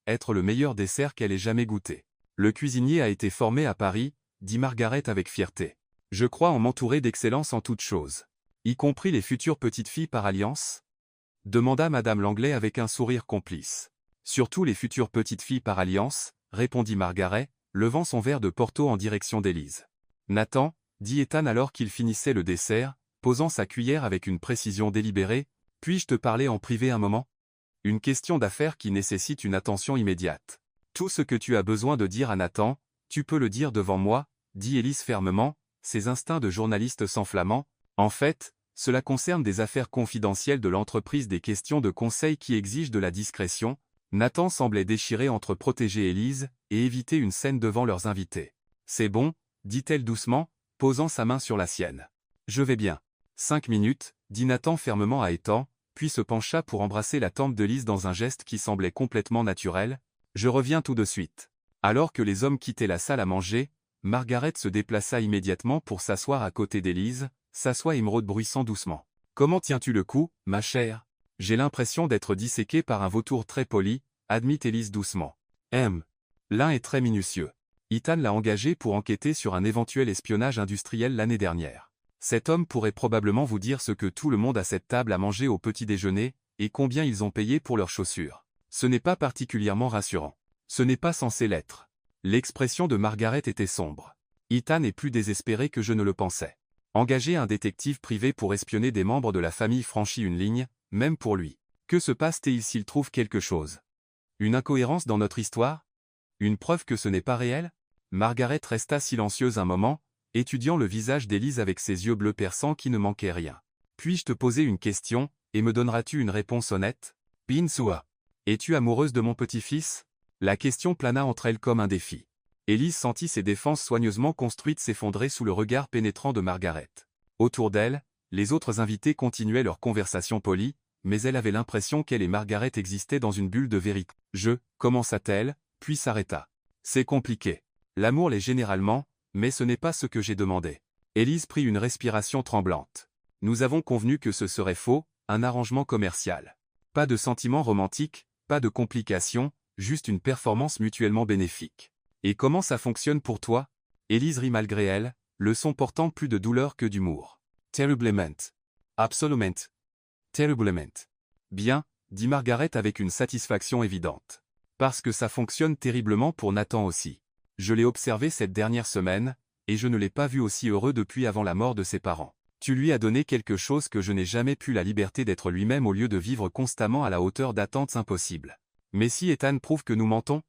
être le meilleur dessert qu'elle ait jamais goûté. Le cuisinier a été formé à Paris, dit Margaret avec fierté. Je crois en m'entourer d'excellence en toutes choses. Y compris les futures petites filles par alliance? Demanda Madame Langley avec un sourire complice. Surtout les futures petites filles par alliance, répondit Margaret, levant son verre de Porto en direction d'Élise. Nathan, dit Ethan alors qu'il finissait le dessert, posant sa cuillère avec une précision délibérée, puis-je te parler en privé un moment? Une question d'affaires qui nécessite une attention immédiate. Tout ce que tu as besoin de dire à Nathan, tu peux le dire devant moi, dit Élise fermement, ses instincts de journaliste s'enflammant. En fait, Cela concerne des affaires confidentielles de l'entreprise, des questions de conseil qui exigent de la discrétion. Nathan semblait déchiré entre protéger Élise et éviter une scène devant leurs invités. C'est bon, dit-elle doucement, posant sa main sur la sienne. Je vais bien. 5 minutes, dit Nathan fermement à Ethan, puis se pencha pour embrasser la tempe de Lise dans un geste qui semblait complètement naturel. Je reviens tout de suite. Alors que les hommes quittaient la salle à manger, Margaret se déplaça immédiatement pour s'asseoir à côté d'Élise, s'assoit Émeraude bruissant doucement. Comment tiens-tu le coup, ma chère? J'ai l'impression d'être disséqué par un vautour très poli, admit Élise doucement. L'un est très minutieux. Ethan l'a engagé pour enquêter sur un éventuel espionnage industriel l'année dernière. Cet homme pourrait probablement vous dire ce que tout le monde à cette table a mangé au petit déjeuner, et combien ils ont payé pour leurs chaussures. Ce n'est pas particulièrement rassurant. Ce n'est pas censé l'être. L'expression de Margaret était sombre. Ethan est plus désespéré que je ne le pensais. Engager un détective privé pour espionner des membres de la famille franchit une ligne, même pour lui. Que se passe-t-il s'il trouve quelque chose? Une incohérence dans notre histoire? Une preuve que ce n'est pas réel? Margaret resta silencieuse un moment, étudiant le visage d'Élise avec ses yeux bleus perçants qui ne manquaient rien. Puis-je te poser une question, et me donneras-tu une réponse honnête? Pinsua. Es-tu amoureuse de mon petit-fils? La question plana entre elles comme un défi. Élise sentit ses défenses soigneusement construites s'effondrer sous le regard pénétrant de Margaret. Autour d'elle, les autres invités continuaient leur conversation polie, mais elle avait l'impression qu'elle et Margaret existaient dans une bulle de vérité. Commença-t-elle, puis s'arrêta. C'est compliqué. L'amour l'est généralement, mais ce n'est pas ce que j'ai demandé. Élise prit une respiration tremblante. Nous avons convenu que ce serait faux, un arrangement commercial. Pas de sentiments romantiques, pas de complications, juste une performance mutuellement bénéfique. Et comment ça fonctionne pour toi? Élise rit malgré elle, le son portant plus de douleur que d'humour. Terriblement. Absolument. Terriblement. Bien, dit Margaret avec une satisfaction évidente. Parce que ça fonctionne terriblement pour Nathan aussi. Je l'ai observé cette dernière semaine, et je ne l'ai pas vu aussi heureux depuis avant la mort de ses parents. Tu lui as donné quelque chose que je n'ai jamais pu, la liberté d'être lui-même au lieu de vivre constamment à la hauteur d'attentes impossibles. Mais si Ethan prouve que nous mentons?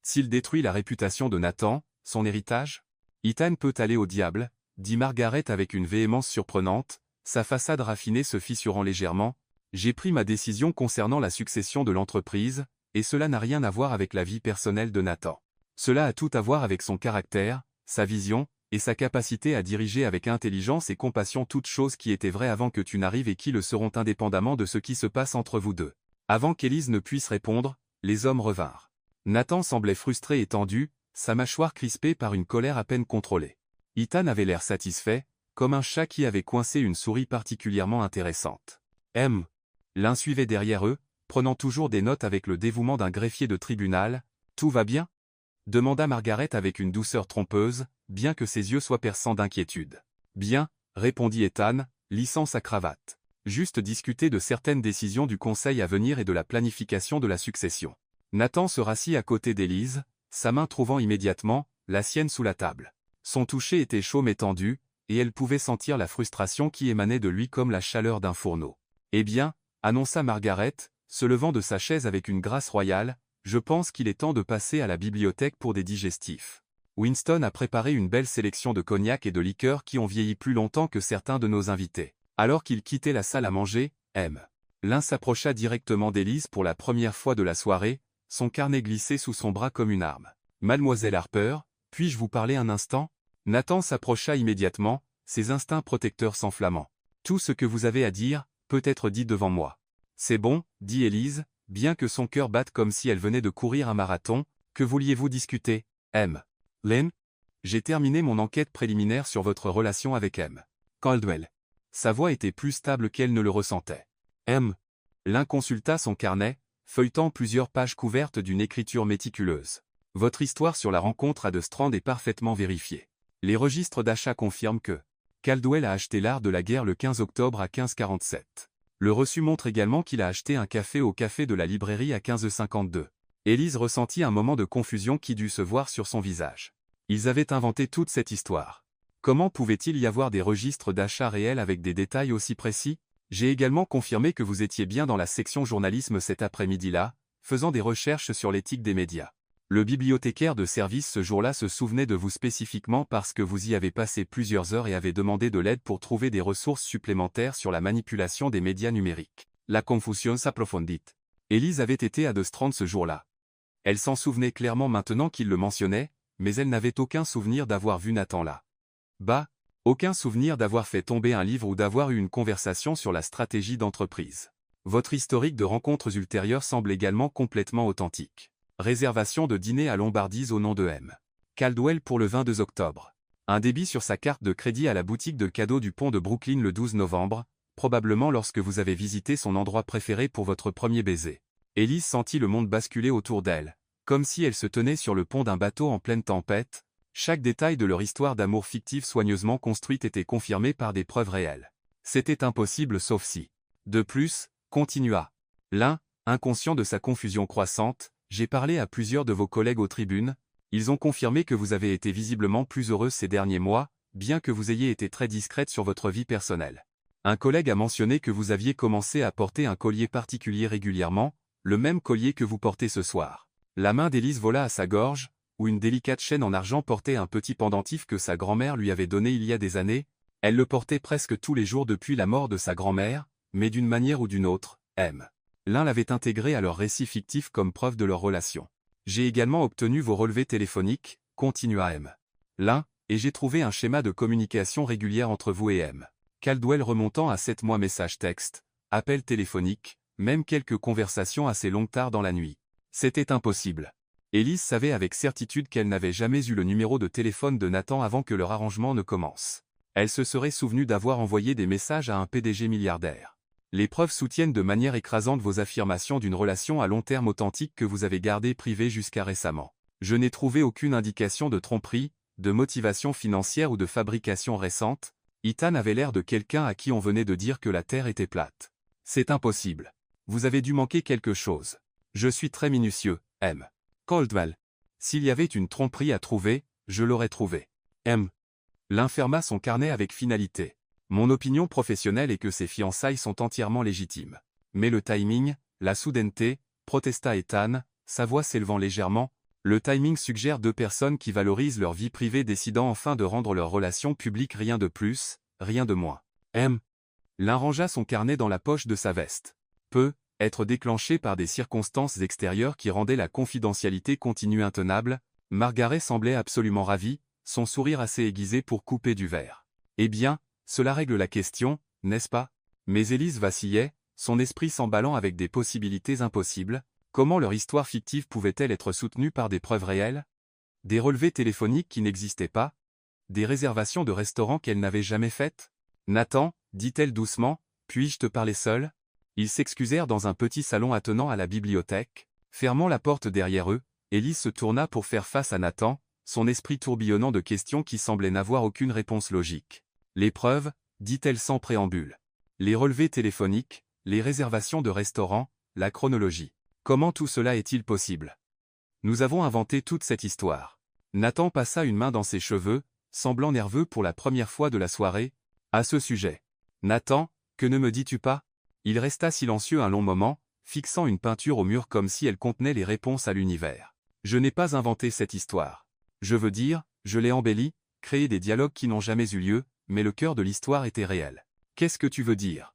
S'il détruit la réputation de Nathan, son héritage? Ethan peut aller au diable, dit Margaret avec une véhémence surprenante, sa façade raffinée se fissurant légèrement. J'ai pris ma décision concernant la succession de l'entreprise, et cela n'a rien à voir avec la vie personnelle de Nathan. Cela a tout à voir avec son caractère, sa vision, et sa capacité à diriger avec intelligence et compassion toutes choses qui étaient vraies avant que tu n'arrives et qui le seront indépendamment de ce qui se passe entre vous deux. Avant qu'Élise ne puisse répondre, les hommes revinrent. Nathan semblait frustré et tendu, sa mâchoire crispée par une colère à peine contrôlée. Ethan avait l'air satisfait, comme un chat qui avait coincé une souris particulièrement intéressante. L'un suivait derrière eux, prenant toujours des notes avec le dévouement d'un greffier de tribunal. Tout va bien? Demanda Margaret avec une douceur trompeuse, bien que ses yeux soient perçants d'inquiétude. Bien, répondit Ethan, lissant sa cravate. Juste discuter de certaines décisions du conseil à venir et de la planification de la succession. Nathan se rassit à côté d'Élise, sa main trouvant immédiatement la sienne sous la table. Son toucher était chaud mais tendu, et elle pouvait sentir la frustration qui émanait de lui comme la chaleur d'un fourneau. Eh bien, annonça Margaret, se levant de sa chaise avec une grâce royale, je pense qu'il est temps de passer à la bibliothèque pour des digestifs. Winston a préparé une belle sélection de cognac et de liqueurs qui ont vieilli plus longtemps que certains de nos invités. Alors qu'il quittait la salle à manger, l'un s'approcha directement d'Élise pour la première fois de la soirée, son carnet glissé sous son bras comme une arme. Mademoiselle Harper, puis-je vous parler un instant? Nathan s'approcha immédiatement, ses instincts protecteurs s'enflammant. Tout ce que vous avez à dire, peut être dit devant moi. C'est bon, dit Élise, bien que son cœur batte comme si elle venait de courir un marathon. Que vouliez-vous discuter, Lynn? J'ai terminé mon enquête préliminaire sur votre relation avec Caldwell. Sa voix était plus stable qu'elle ne le ressentait. L'un consulta son carnet, feuilletant plusieurs pages couvertes d'une écriture méticuleuse. Votre histoire sur la rencontre à de Strand est parfaitement vérifiée. Les registres d'achat confirment que Caldwell a acheté l'art de la guerre le 15 octobre à 15h47. Le reçu montre également qu'il a acheté un café au café de la librairie à 15h52. Élise ressentit un moment de confusion qui dut se voir sur son visage. Ils avaient inventé toute cette histoire. Comment pouvait-il y avoir des registres d'achat réels avec des détails aussi précis? J'ai également confirmé que vous étiez bien dans la section journalisme cet après-midi-là, faisant des recherches sur l'éthique des médias. Le bibliothécaire de service ce jour-là se souvenait de vous spécifiquement parce que vous y avez passé plusieurs heures et avez demandé de l'aide pour trouver des ressources supplémentaires sur la manipulation des médias numériques. La confusion s'approfondit. Élise avait été à De Strand ce jour-là. Elle s'en souvenait clairement maintenant qu'il le mentionnait, mais elle n'avait aucun souvenir d'avoir vu Nathan là. Bah, aucun souvenir d'avoir fait tomber un livre ou d'avoir eu une conversation sur la stratégie d'entreprise. Votre historique de rencontres ultérieures semble également complètement authentique. Réservation de dîner à Lombardise au nom de M. Caldwell pour le 22 octobre. Un débit sur sa carte de crédit à la boutique de cadeaux du pont de Brooklyn le 12 novembre, probablement lorsque vous avez visité son endroit préféré pour votre premier baiser. Élise sentit le monde basculer autour d'elle, comme si elle se tenait sur le pont d'un bateau en pleine tempête. Chaque détail de leur histoire d'amour fictive soigneusement construite était confirmé par des preuves réelles. C'était impossible sauf si. De plus, continua l'un, inconscient de sa confusion croissante, j'ai parlé à plusieurs de vos collègues aux tribunes, ils ont confirmé que vous avez été visiblement plus heureuse ces derniers mois, bien que vous ayez été très discrète sur votre vie personnelle. Un collègue a mentionné que vous aviez commencé à porter un collier particulier régulièrement, le même collier que vous portez ce soir. La main d'Élise vola à sa gorge, où une délicate chaîne en argent portait un petit pendentif que sa grand-mère lui avait donné il y a des années. Elle le portait presque tous les jours depuis la mort de sa grand-mère, mais d'une manière ou d'une autre, M. L'un l'avait intégré à leur récit fictif comme preuve de leur relation. J'ai également obtenu vos relevés téléphoniques, continua M. L'un, et j'ai trouvé un schéma de communication régulière entre vous et M. Caldwell remontant à 7 mois messages texte, appels téléphoniques, même quelques conversations assez longues tard dans la nuit. C'était impossible. Élise savait avec certitude qu'elle n'avait jamais eu le numéro de téléphone de Nathan avant que leur arrangement ne commence. Elle se serait souvenue d'avoir envoyé des messages à un PDG milliardaire. Les preuves soutiennent de manière écrasante vos affirmations d'une relation à long terme authentique que vous avez gardée privée jusqu'à récemment. Je n'ai trouvé aucune indication de tromperie, de motivation financière ou de fabrication récente. Ethan avait l'air de quelqu'un à qui on venait de dire que la Terre était plate. C'est impossible. Vous avez dû manquer quelque chose. Je suis très minutieux, M. Caldwell. S'il y avait une tromperie à trouver, je l'aurais trouvée. M. L'un ferma son carnet avec finalité. Mon opinion professionnelle est que ces fiançailles sont entièrement légitimes. Mais le timing, la soudaineté, protesta Ethan, sa voix s'élevant légèrement, le timing suggère deux personnes qui valorisent leur vie privée décidant enfin de rendre leur relation publique, rien de plus, rien de moins. M. L'un rangea son carnet dans la poche de sa veste. Peut être déclenché par des circonstances extérieures qui rendaient la confidentialité continue intenable. Margaret semblait absolument ravie, son sourire assez aiguisé pour couper du verre. Eh bien, cela règle la question, n'est-ce pas? Mais Élise vacillait, son esprit s'emballant avec des possibilités impossibles. Comment leur histoire fictive pouvait-elle être soutenue par des preuves réelles? Des relevés téléphoniques qui n'existaient pas? Des réservations de restaurants qu'elle n'avait jamais faites? Nathan, dit-elle doucement, puis-je te parler seul? Ils s'excusèrent dans un petit salon attenant à la bibliothèque. Fermant la porte derrière eux, Élise se tourna pour faire face à Nathan, son esprit tourbillonnant de questions qui semblaient n'avoir aucune réponse logique. Les preuves, dit-elle sans préambule. Les relevés téléphoniques, les réservations de restaurants, la chronologie. Comment tout cela est-il possible? Nous avons inventé toute cette histoire. Nathan passa une main dans ses cheveux, semblant nerveux pour la première fois de la soirée. À ce sujet. Nathan, que ne me dis-tu pas? Il resta silencieux un long moment, fixant une peinture au mur comme si elle contenait les réponses à l'univers. Je n'ai pas inventé cette histoire. Je veux dire, je l'ai embellie, créé des dialogues qui n'ont jamais eu lieu, mais le cœur de l'histoire était réel. Qu'est-ce que tu veux dire?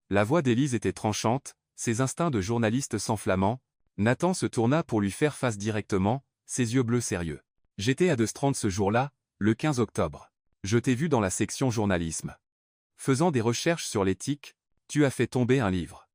La voix d'Élise était tranchante, ses instincts de journaliste s'enflammant. Nathan se tourna pour lui faire face directement, ses yeux bleus sérieux. J'étais à De Strand ce jour-là, le 15 octobre. Je t'ai vu dans la section journalisme. Faisant des recherches sur l'éthique, tu as fait tomber un livre.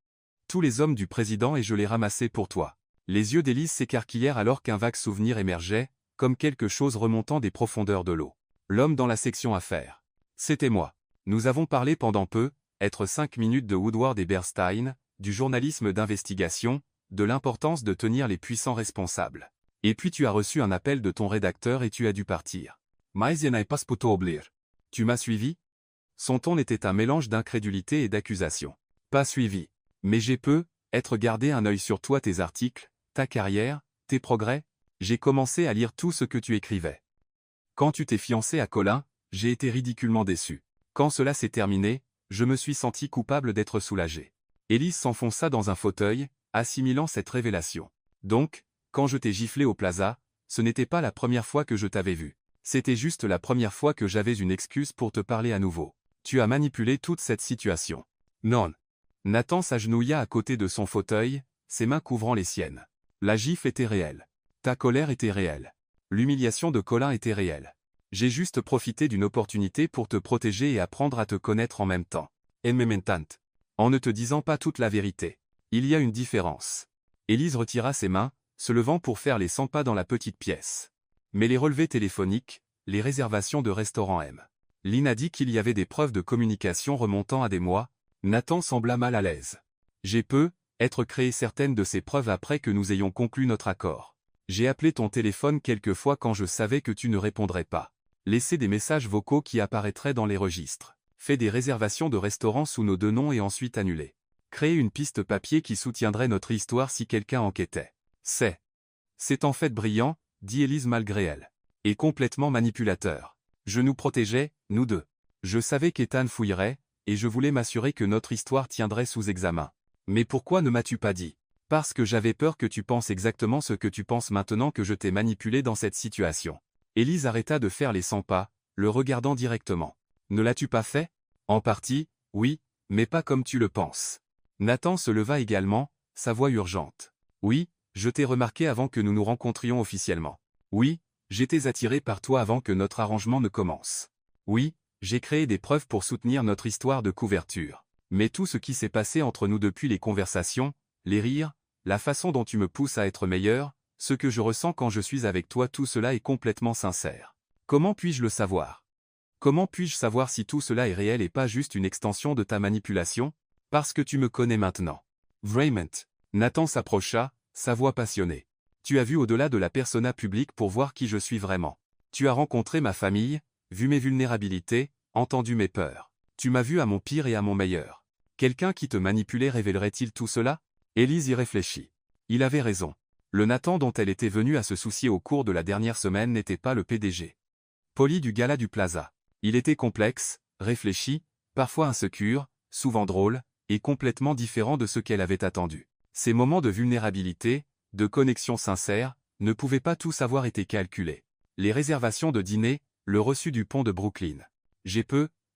Tous les hommes du président et je l'ai ramassé pour toi. Les yeux d'Élise s'écarquillèrent alors qu'un vague souvenir émergeait, comme quelque chose remontant des profondeurs de l'eau. L'homme dans la section affaires. C'était moi. Nous avons parlé pendant peu, être 5 minutes de Woodward et Bernstein, du journalisme d'investigation, de l'importance de tenir les puissants responsables. Et puis tu as reçu un appel de ton rédacteur et tu as dû partir. Mais je n'ai pas pu oublier. Tu m'as suivi? Son ton était un mélange d'incrédulité et d'accusation. Pas suivi. Mais j'ai être gardé un œil sur toi, tes articles, ta carrière, tes progrès. J'ai commencé à lire tout ce que tu écrivais. Quand tu t'es fiancé à Colin, j'ai été ridiculement déçu. Quand cela s'est terminé, je me suis senti coupable d'être soulagé. Élise s'enfonça dans un fauteuil, assimilant cette révélation. Donc, quand je t'ai giflé au plaza, ce n'était pas la première fois que je t'avais vu. C'était juste la première fois que j'avais une excuse pour te parler à nouveau. Tu as manipulé toute cette situation. Non. Nathan s'agenouilla à côté de son fauteuil, ses mains couvrant les siennes. La gifle était réelle. Ta colère était réelle. L'humiliation de Colin était réelle. J'ai juste profité d'une opportunité pour te protéger et apprendre à te connaître en même temps. En ne te disant pas toute la vérité. Il y a une différence. Élise retira ses mains, se levant pour faire les 100 pas dans la petite pièce. Mais les relevés téléphoniques, les réservations de restaurants M. Lynn a dit qu'il y avait des preuves de communication remontant à des mois. Nathan sembla mal à l'aise. J'ai être créé certaines de ces preuves après que nous ayons conclu notre accord. J'ai appelé ton téléphone quelques fois quand je savais que tu ne répondrais pas. Laissé des messages vocaux qui apparaîtraient dans les registres. Fait des réservations de restaurants sous nos deux noms et ensuite annulé. Créer une piste papier qui soutiendrait notre histoire si quelqu'un enquêtait. C'est en fait brillant, dit Élise malgré elle. Et complètement manipulateur. Je nous protégeais, nous deux. Je savais qu'Ethan fouillerait, et je voulais m'assurer que notre histoire tiendrait sous examen. Mais pourquoi ne m'as-tu pas dit? Parce que j'avais peur que tu penses exactement ce que tu penses maintenant que je t'ai manipulé dans cette situation. Élise arrêta de faire les 100 pas, le regardant directement. Ne l'as-tu pas fait? En partie, oui, mais pas comme tu le penses. Nathan se leva également, sa voix urgente. Oui, je t'ai remarqué avant que nous nous rencontrions officiellement. Oui, j'étais attiré par toi avant que notre arrangement ne commence. Oui, j'ai créé des preuves pour soutenir notre histoire de couverture. Mais tout ce qui s'est passé entre nous depuis les conversations, les rires, la façon dont tu me pousses à être meilleur, ce que je ressens quand je suis avec toi, tout cela est complètement sincère. Comment puis-je le savoir? Comment puis-je savoir si tout cela est réel et pas juste une extension de ta manipulation? Parce que tu me connais maintenant. Vraiment. Nathan s'approcha, sa voix passionnée. Tu as vu au-delà de la persona publique pour voir qui je suis vraiment. Tu as rencontré ma famille, vu mes vulnérabilités, entendu mes peurs. Tu m'as vu à mon pire et à mon meilleur. Quelqu'un qui te manipulait révélerait-il tout cela? Élise y réfléchit. Il avait raison. Le Nathan dont elle était venue à se soucier au cours de la dernière semaine n'était pas le PDG. Poli du gala du Plaza. Il était complexe, réfléchi, parfois insécure, souvent drôle, et complètement différent de ce qu'elle avait attendu. Ces moments de vulnérabilité, de connexion sincère, ne pouvaient pas tous avoir été calculés. Les réservations de dîner, le reçu du pont de Brooklyn. J'ai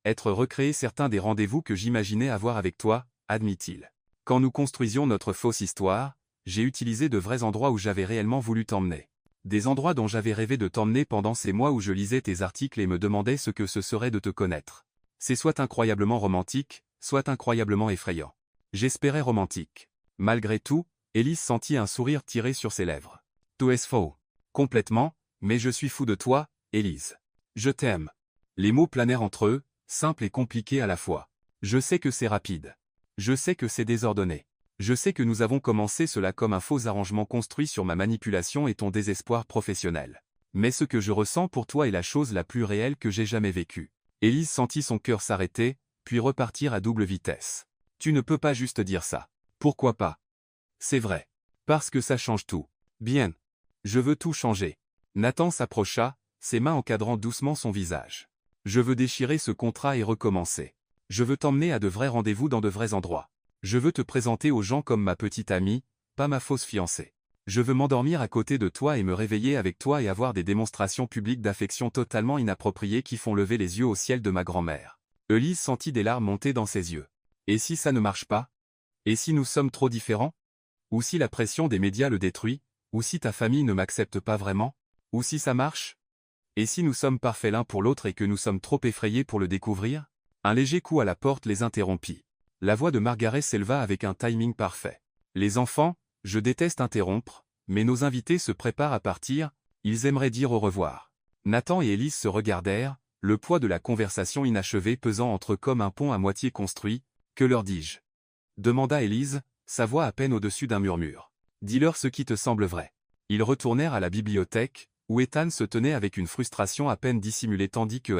être recréé certains des rendez-vous que j'imaginais avoir avec toi, admit-il. Quand nous construisions notre fausse histoire, j'ai utilisé de vrais endroits où j'avais réellement voulu t'emmener. Des endroits dont j'avais rêvé de t'emmener pendant ces mois où je lisais tes articles et me demandais ce que ce serait de te connaître. C'est soit incroyablement romantique, soit incroyablement effrayant. J'espérais romantique. Malgré tout, Élise sentit un sourire tirer sur ses lèvres. Tout est faux. Complètement, mais je suis fou de toi, Élise. Je t'aime. Les mots planèrent entre eux, simples et compliqués à la fois. Je sais que c'est rapide. Je sais que c'est désordonné. Je sais que nous avons commencé cela comme un faux arrangement construit sur ma manipulation et ton désespoir professionnel. Mais ce que je ressens pour toi est la chose la plus réelle que j'ai jamais vécue. Élise sentit son cœur s'arrêter, puis repartir à double vitesse. Tu ne peux pas juste dire ça. Pourquoi pas? C'est vrai. Parce que ça change tout. Bien. Je veux tout changer. Nathan s'approcha, ses mains encadrant doucement son visage. Je veux déchirer ce contrat et recommencer. Je veux t'emmener à de vrais rendez-vous dans de vrais endroits. Je veux te présenter aux gens comme ma petite amie, pas ma fausse fiancée. Je veux m'endormir à côté de toi et me réveiller avec toi et avoir des démonstrations publiques d'affection totalement inappropriées qui font lever les yeux au ciel de ma grand-mère. Élise sentit des larmes monter dans ses yeux. Et si ça ne marche pas? Et si nous sommes trop différents? Ou si la pression des médias le détruit? Ou si ta famille ne m'accepte pas vraiment? Ou si ça marche? Et si nous sommes parfaits l'un pour l'autre et que nous sommes trop effrayés pour le découvrir? Un léger coup à la porte les interrompit. La voix de Margaret s'éleva avec un timing parfait. Les enfants, je déteste interrompre, mais nos invités se préparent à partir, ils aimeraient dire au revoir. Nathan et Élise se regardèrent, le poids de la conversation inachevée pesant entre eux comme un pont à moitié construit. Que leur dis-je? Demanda Élise, sa voix à peine au-dessus d'un murmure. Dis-leur ce qui te semble vrai. Ils retournèrent à la bibliothèque, où Ethan se tenait avec une frustration à peine dissimulée tandis que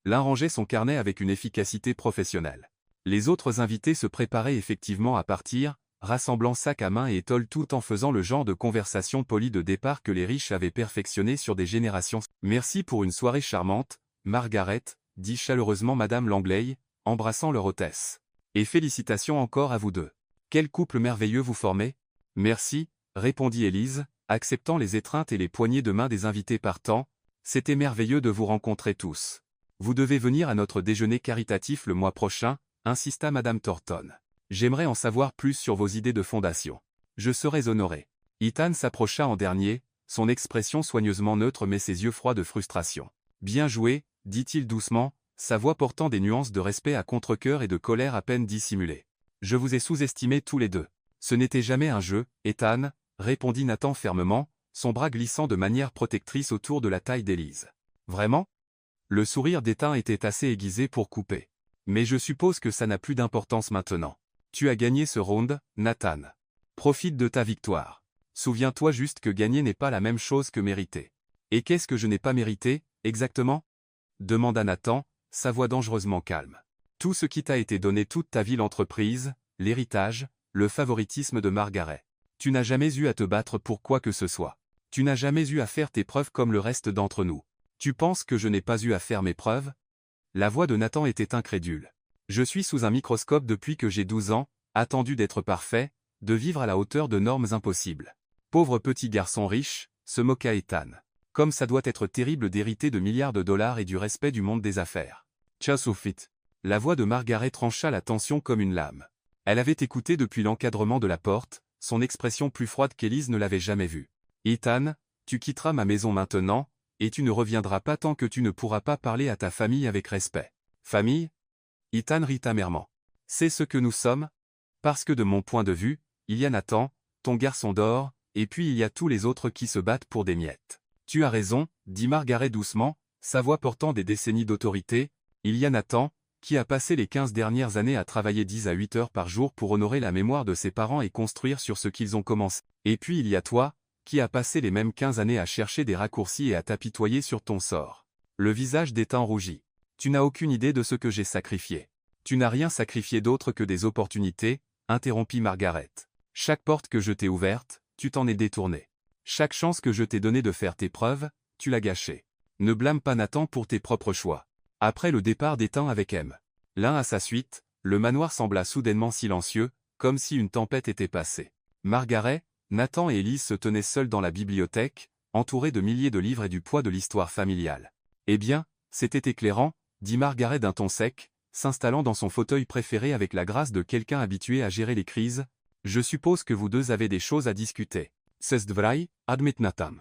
l'un rangeait son carnet avec une efficacité professionnelle. Les autres invités se préparaient effectivement à partir, rassemblant sac à main et étole tout en faisant le genre de conversation polie de départ que les riches avaient perfectionné sur des générations. Merci pour une soirée charmante, Margaret, dit chaleureusement Madame Langley, embrassant leur hôtesse. Et félicitations encore à vous deux. Quel couple merveilleux vous formez? Merci, répondit Élise, acceptant les étreintes et les poignées de main des invités partants. C'était merveilleux de vous rencontrer tous. Vous devez venir à notre déjeuner caritatif le mois prochain, insista Madame Thornton. J'aimerais en savoir plus sur vos idées de fondation. Je serais honoré. Ethan s'approcha en dernier, son expression soigneusement neutre mais ses yeux froids de frustration. Bien joué, dit-il doucement, sa voix portant des nuances de respect à contre-cœur et de colère à peine dissimulée. Je vous ai sous-estimés tous les deux. Ce n'était jamais un jeu, Ethan, répondit Nathan fermement, son bras glissant de manière protectrice autour de la taille d'Élise. Vraiment? Le sourire d'Ethan était assez aiguisé pour couper. Mais je suppose que ça n'a plus d'importance maintenant. Tu as gagné ce round, Nathan. Profite de ta victoire. Souviens-toi juste que gagner n'est pas la même chose que mériter. Et qu'est-ce que je n'ai pas mérité, exactement? Demanda Nathan, sa voix dangereusement calme. Tout ce qui t'a été donné toute ta vie, l'entreprise, l'héritage, le favoritisme de Margaret. Tu n'as jamais eu à te battre pour quoi que ce soit. Tu n'as jamais eu à faire tes preuves comme le reste d'entre nous. Tu penses que je n'ai pas eu à faire mes preuves? La voix de Nathan était incrédule. Je suis sous un microscope depuis que j'ai 12 ans, attendu d'être parfait, de vivre à la hauteur de normes impossibles. Pauvre petit garçon riche, se moqua Ethan. Comme ça doit être terrible d'hériter de milliards de dollars et du respect du monde des affaires. Tchasoufit. La voix de Margaret trancha la tension comme une lame. Elle avait écouté depuis l'encadrement de la porte, son expression plus froide qu'Élise ne l'avait jamais vue. Ethan, tu quitteras ma maison maintenant, et tu ne reviendras pas tant que tu ne pourras pas parler à ta famille avec respect. Famille? Ethan rit amèrement. C'est ce que nous sommes? Parce que de mon point de vue, il y a Nathan, ton garçon d'or, et puis il y a tous les autres qui se battent pour des miettes. Tu as raison, dit Margaret doucement, sa voix portant des décennies d'autorité. Il y a Nathan, qui a passé les 15 dernières années à travailler 10 à 8 heures par jour pour honorer la mémoire de ses parents et construire sur ce qu'ils ont commencé. Et puis il y a toi, qui a passé les mêmes 15 années à chercher des raccourcis et à t'apitoyer sur ton sort. Le visage d'Ethan rougit. Tu n'as aucune idée de ce que j'ai sacrifié. Tu n'as rien sacrifié d'autre que des opportunités, interrompit Margaret. Chaque porte que je t'ai ouverte, tu t'en es détourné. Chaque chance que je t'ai donnée de faire tes preuves, tu l'as gâchée. Ne blâme pas Nathan pour tes propres choix. Après le départ d'Ethan avec M. L'un à sa suite, le manoir sembla soudainement silencieux, comme si une tempête était passée. Margaret, Nathan et Élise se tenaient seuls dans la bibliothèque, entourés de milliers de livres et du poids de l'histoire familiale. Eh bien, c'était éclairant, dit Margaret d'un ton sec, s'installant dans son fauteuil préféré avec la grâce de quelqu'un habitué à gérer les crises. Je suppose que vous deux avez des choses à discuter. C'est vrai, admet Nathan.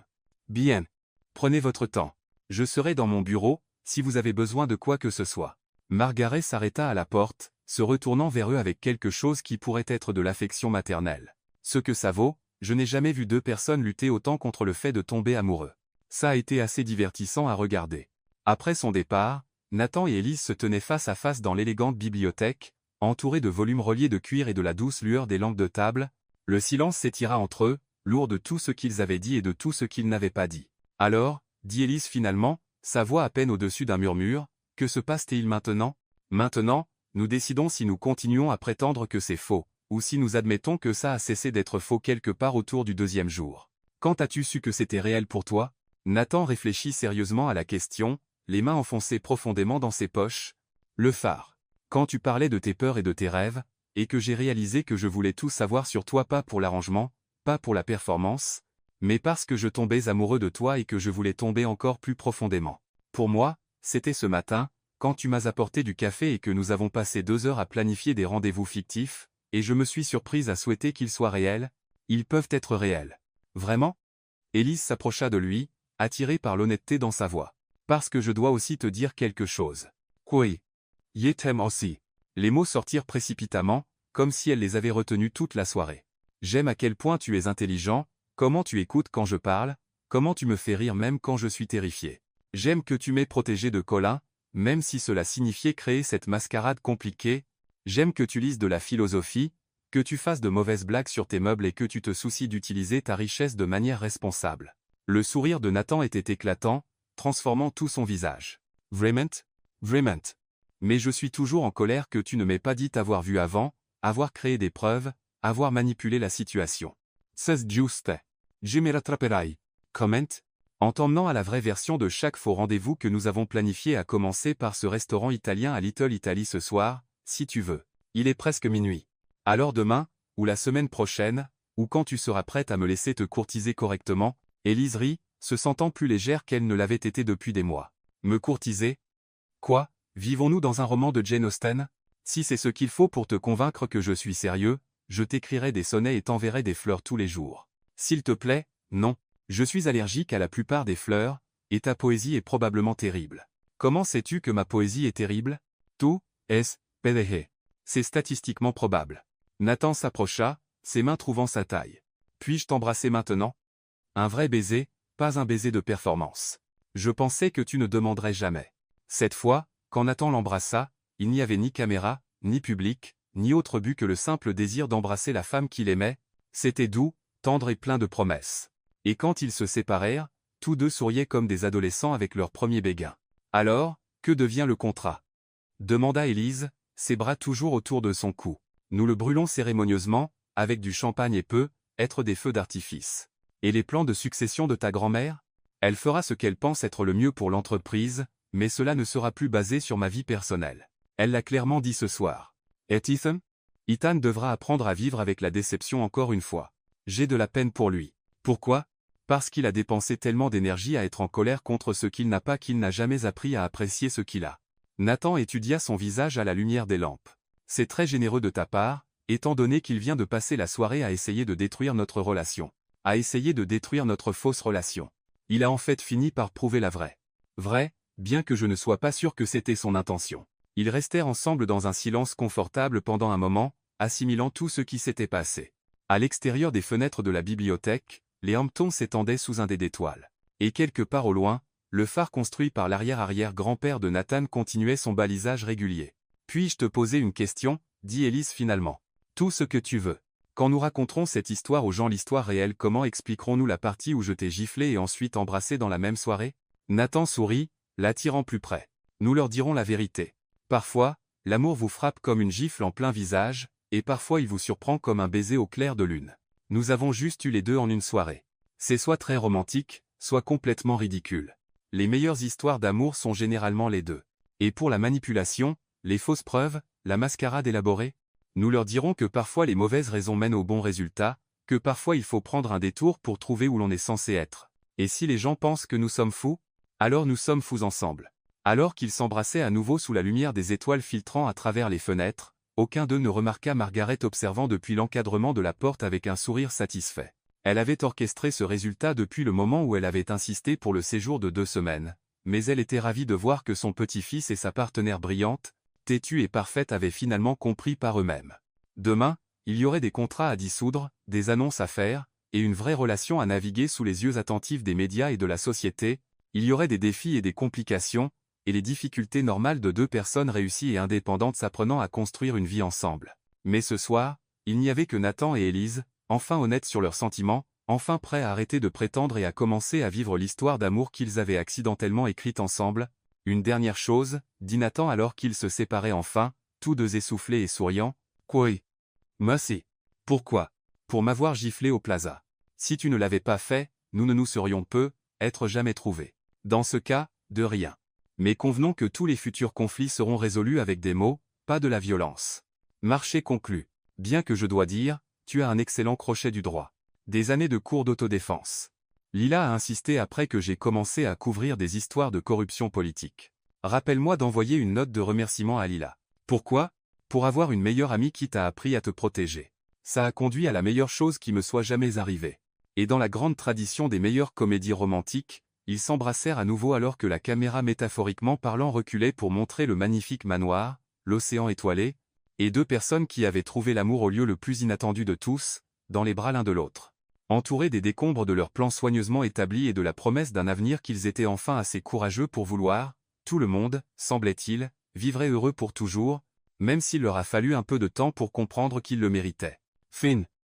Bien. Prenez votre temps. Je serai dans mon bureau, si vous avez besoin de quoi que ce soit. Margaret s'arrêta à la porte, se retournant vers eux avec quelque chose qui pourrait être de l'affection maternelle. Ce que ça vaut, je n'ai jamais vu deux personnes lutter autant contre le fait de tomber amoureux. Ça a été assez divertissant à regarder. Après son départ, Nathan et Élise se tenaient face à face dans l'élégante bibliothèque, entourés de volumes reliés de cuir et de la douce lueur des lampes de table. Le silence s'étira entre eux, lourd de tout ce qu'ils avaient dit et de tout ce qu'ils n'avaient pas dit. Alors, dit Élise finalement, sa voix à peine au-dessus d'un murmure, que se passe-t-il maintenant? Maintenant, nous décidons si nous continuons à prétendre que c'est faux, ou si nous admettons que ça a cessé d'être faux quelque part autour du 2e jour. Quand as-tu su que c'était réel pour toi? Nathan réfléchit sérieusement à la question, les mains enfoncées profondément dans ses poches. Le phare. Quand tu parlais de tes peurs et de tes rêves, et que j'ai réalisé que je voulais tout savoir sur toi, pas pour l'arrangement, pas pour la performance, mais parce que je tombais amoureux de toi et que je voulais tomber encore plus profondément. Pour moi, c'était ce matin, quand tu m'as apporté du café et que nous avons passé 2 heures à planifier des rendez-vous fictifs, et je me suis surprise à souhaiter qu'ils soient réels. Ils peuvent être réels. Vraiment? Élise s'approcha de lui, attirée par l'honnêteté dans sa voix. Parce que je dois aussi te dire quelque chose. Oui. Je t'aime aussi. Les mots sortirent précipitamment, comme si elle les avait retenus toute la soirée. J'aime à quel point tu es intelligent, comment tu écoutes quand je parle, comment tu me fais rire même quand je suis terrifié. J'aime que tu m'aies protégé de Colin, même si cela signifiait créer cette mascarade compliquée. J'aime que tu lises de la philosophie, que tu fasses de mauvaises blagues sur tes meubles et que tu te soucies d'utiliser ta richesse de manière responsable. Le sourire de Nathan était éclatant, transformant tout son visage. Vraiment? Vraiment. Mais je suis toujours en colère que tu ne m'aies pas dit t'avoir vu avant, avoir créé des preuves, avoir manipulé la situation. C'est juste. Je me rattraperai. Comment? En t'emmenant à la vraie version de chaque faux rendez-vous que nous avons planifié, à commencer par ce restaurant italien à Little Italy ce soir, si tu veux. Il est presque minuit. Alors demain, ou la semaine prochaine, Ou quand tu seras prête à me laisser te courtiser correctement? Élise rit, se sentant plus légère qu'elle ne l'avait été depuis des mois. Me courtiser? Quoi? Vivons-nous dans un roman de Jane Austen? Si c'est ce qu'il faut pour te convaincre que je suis sérieux, je t'écrirai des sonnets et t'enverrai des fleurs tous les jours. S'il te plaît, non. Je suis allergique à la plupart des fleurs, et ta poésie est probablement terrible. Comment sais-tu que ma poésie est terrible? Tout, est, PDG. C'est statistiquement probable. Nathan s'approcha, ses mains trouvant sa taille. Puis-je t'embrasser maintenant? Un vrai baiser, pas un baiser de performance. Je pensais que tu ne demanderais jamais. Cette fois, quand Nathan l'embrassa, il n'y avait ni caméra, ni public, ni autre but que le simple désir d'embrasser la femme qu'il aimait. C'était doux, tendre et plein de promesses. Et quand ils se séparèrent, tous deux souriaient comme des adolescents avec leur premier béguin. Alors, que devient le contrat? Demanda Élise, ses bras toujours autour de son cou. Nous le brûlons cérémonieusement, avec du champagne et être des feux d'artifice. Et les plans de succession de ta grand-mère? Elle fera ce qu'elle pense être le mieux pour l'entreprise, mais cela ne sera plus basé sur ma vie personnelle. Elle l'a clairement dit ce soir. Et Ethan? Ethan devra apprendre à vivre avec la déception encore une fois. J'ai de la peine pour lui. Pourquoi? Parce qu'il a dépensé tellement d'énergie à être en colère contre ce qu'il n'a jamais appris à apprécier ce qu'il a. Nathan étudia son visage à la lumière des lampes. C'est très généreux de ta part, étant donné qu'il vient de passer la soirée à essayer de détruire notre relation. À essayer de détruire notre fausse relation. Il a en fait fini par prouver la vraie. Vraie, bien que je ne sois pas sûr que c'était son intention. Ils restèrent ensemble dans un silence confortable pendant un moment, assimilant tout ce qui s'était passé. À l'extérieur des fenêtres de la bibliothèque, les Hamptons s'étendaient sous un dé d'étoiles. Et quelque part au loin, le phare construit par l'arrière-arrière-grand-père de Nathan continuait son balisage régulier. « Puis-je te poser une question ?» dit Élise finalement. « Tout ce que tu veux. Quand nous raconterons cette histoire aux gens, l'histoire réelle, comment expliquerons-nous la partie où je t'ai giflé et ensuite embrassé dans la même soirée ?» Nathan sourit, l'attirant plus près. « Nous leur dirons la vérité. Parfois, l'amour vous frappe comme une gifle en plein visage, et parfois il vous surprend comme un baiser au clair de lune. Nous avons juste eu les deux en une soirée. C'est soit très romantique, soit complètement ridicule. Les meilleures histoires d'amour sont généralement les deux. Et pour la manipulation, les fausses preuves, la mascarade élaborée, nous leur dirons que parfois les mauvaises raisons mènent au bon résultat, que parfois il faut prendre un détour pour trouver où l'on est censé être. Et si les gens pensent que nous sommes fous, alors nous sommes fous ensemble. » Alors qu'ils s'embrassaient à nouveau sous la lumière des étoiles filtrant à travers les fenêtres, aucun d'eux ne remarqua Margaret observant depuis l'encadrement de la porte avec un sourire satisfait. Elle avait orchestré ce résultat depuis le moment où elle avait insisté pour le séjour de 2 semaines, mais elle était ravie de voir que son petit-fils et sa partenaire brillante, têtue et parfaite, avaient finalement compris par eux-mêmes. Demain, il y aurait des contrats à dissoudre, des annonces à faire, et une vraie relation à naviguer sous les yeux attentifs des médias et de la société. Il y aurait des défis et des complications, et les difficultés normales de 2 personnes réussies et indépendantes s'apprenant à construire une vie ensemble. Mais ce soir, il n'y avait que Nathan et Élise, enfin honnêtes sur leurs sentiments, enfin prêts à arrêter de prétendre et à commencer à vivre l'histoire d'amour qu'ils avaient accidentellement écrite ensemble. « Une dernière chose, » dit Nathan alors qu'ils se séparaient enfin, tous deux essoufflés et souriants. « Quoi? Merci. Pourquoi? Pour m'avoir giflé au plaza. Si tu ne l'avais pas fait, nous ne nous serions être jamais trouvés. Dans ce cas, de rien. Mais convenons que tous les futurs conflits seront résolus avec des mots, pas de la violence. Marché conclu. Bien que je dois dire, tu as un excellent crochet du droit. Des années de cours d'autodéfense. Lila a insisté après que j'ai commencé à couvrir des histoires de corruption politique. Rappelle-moi d'envoyer une note de remerciement à Lila. Pourquoi? Pour avoir une meilleure amie qui t'a appris à te protéger. Ça a conduit à la meilleure chose qui me soit jamais arrivée. Et dans la grande tradition des meilleures comédies romantiques, ils s'embrassèrent à nouveau alors que la caméra métaphoriquement parlant reculait pour montrer le magnifique manoir, l'océan étoilé, et 2 personnes qui avaient trouvé l'amour au lieu le plus inattendu de tous, dans les bras l'un de l'autre. Entourés des décombres de leurs plans soigneusement établis et de la promesse d'un avenir qu'ils étaient enfin assez courageux pour vouloir, tout le monde, semblait-il, vivrait heureux pour toujours, même s'il leur a fallu un peu de temps pour comprendre qu'ils le méritaient. Fin.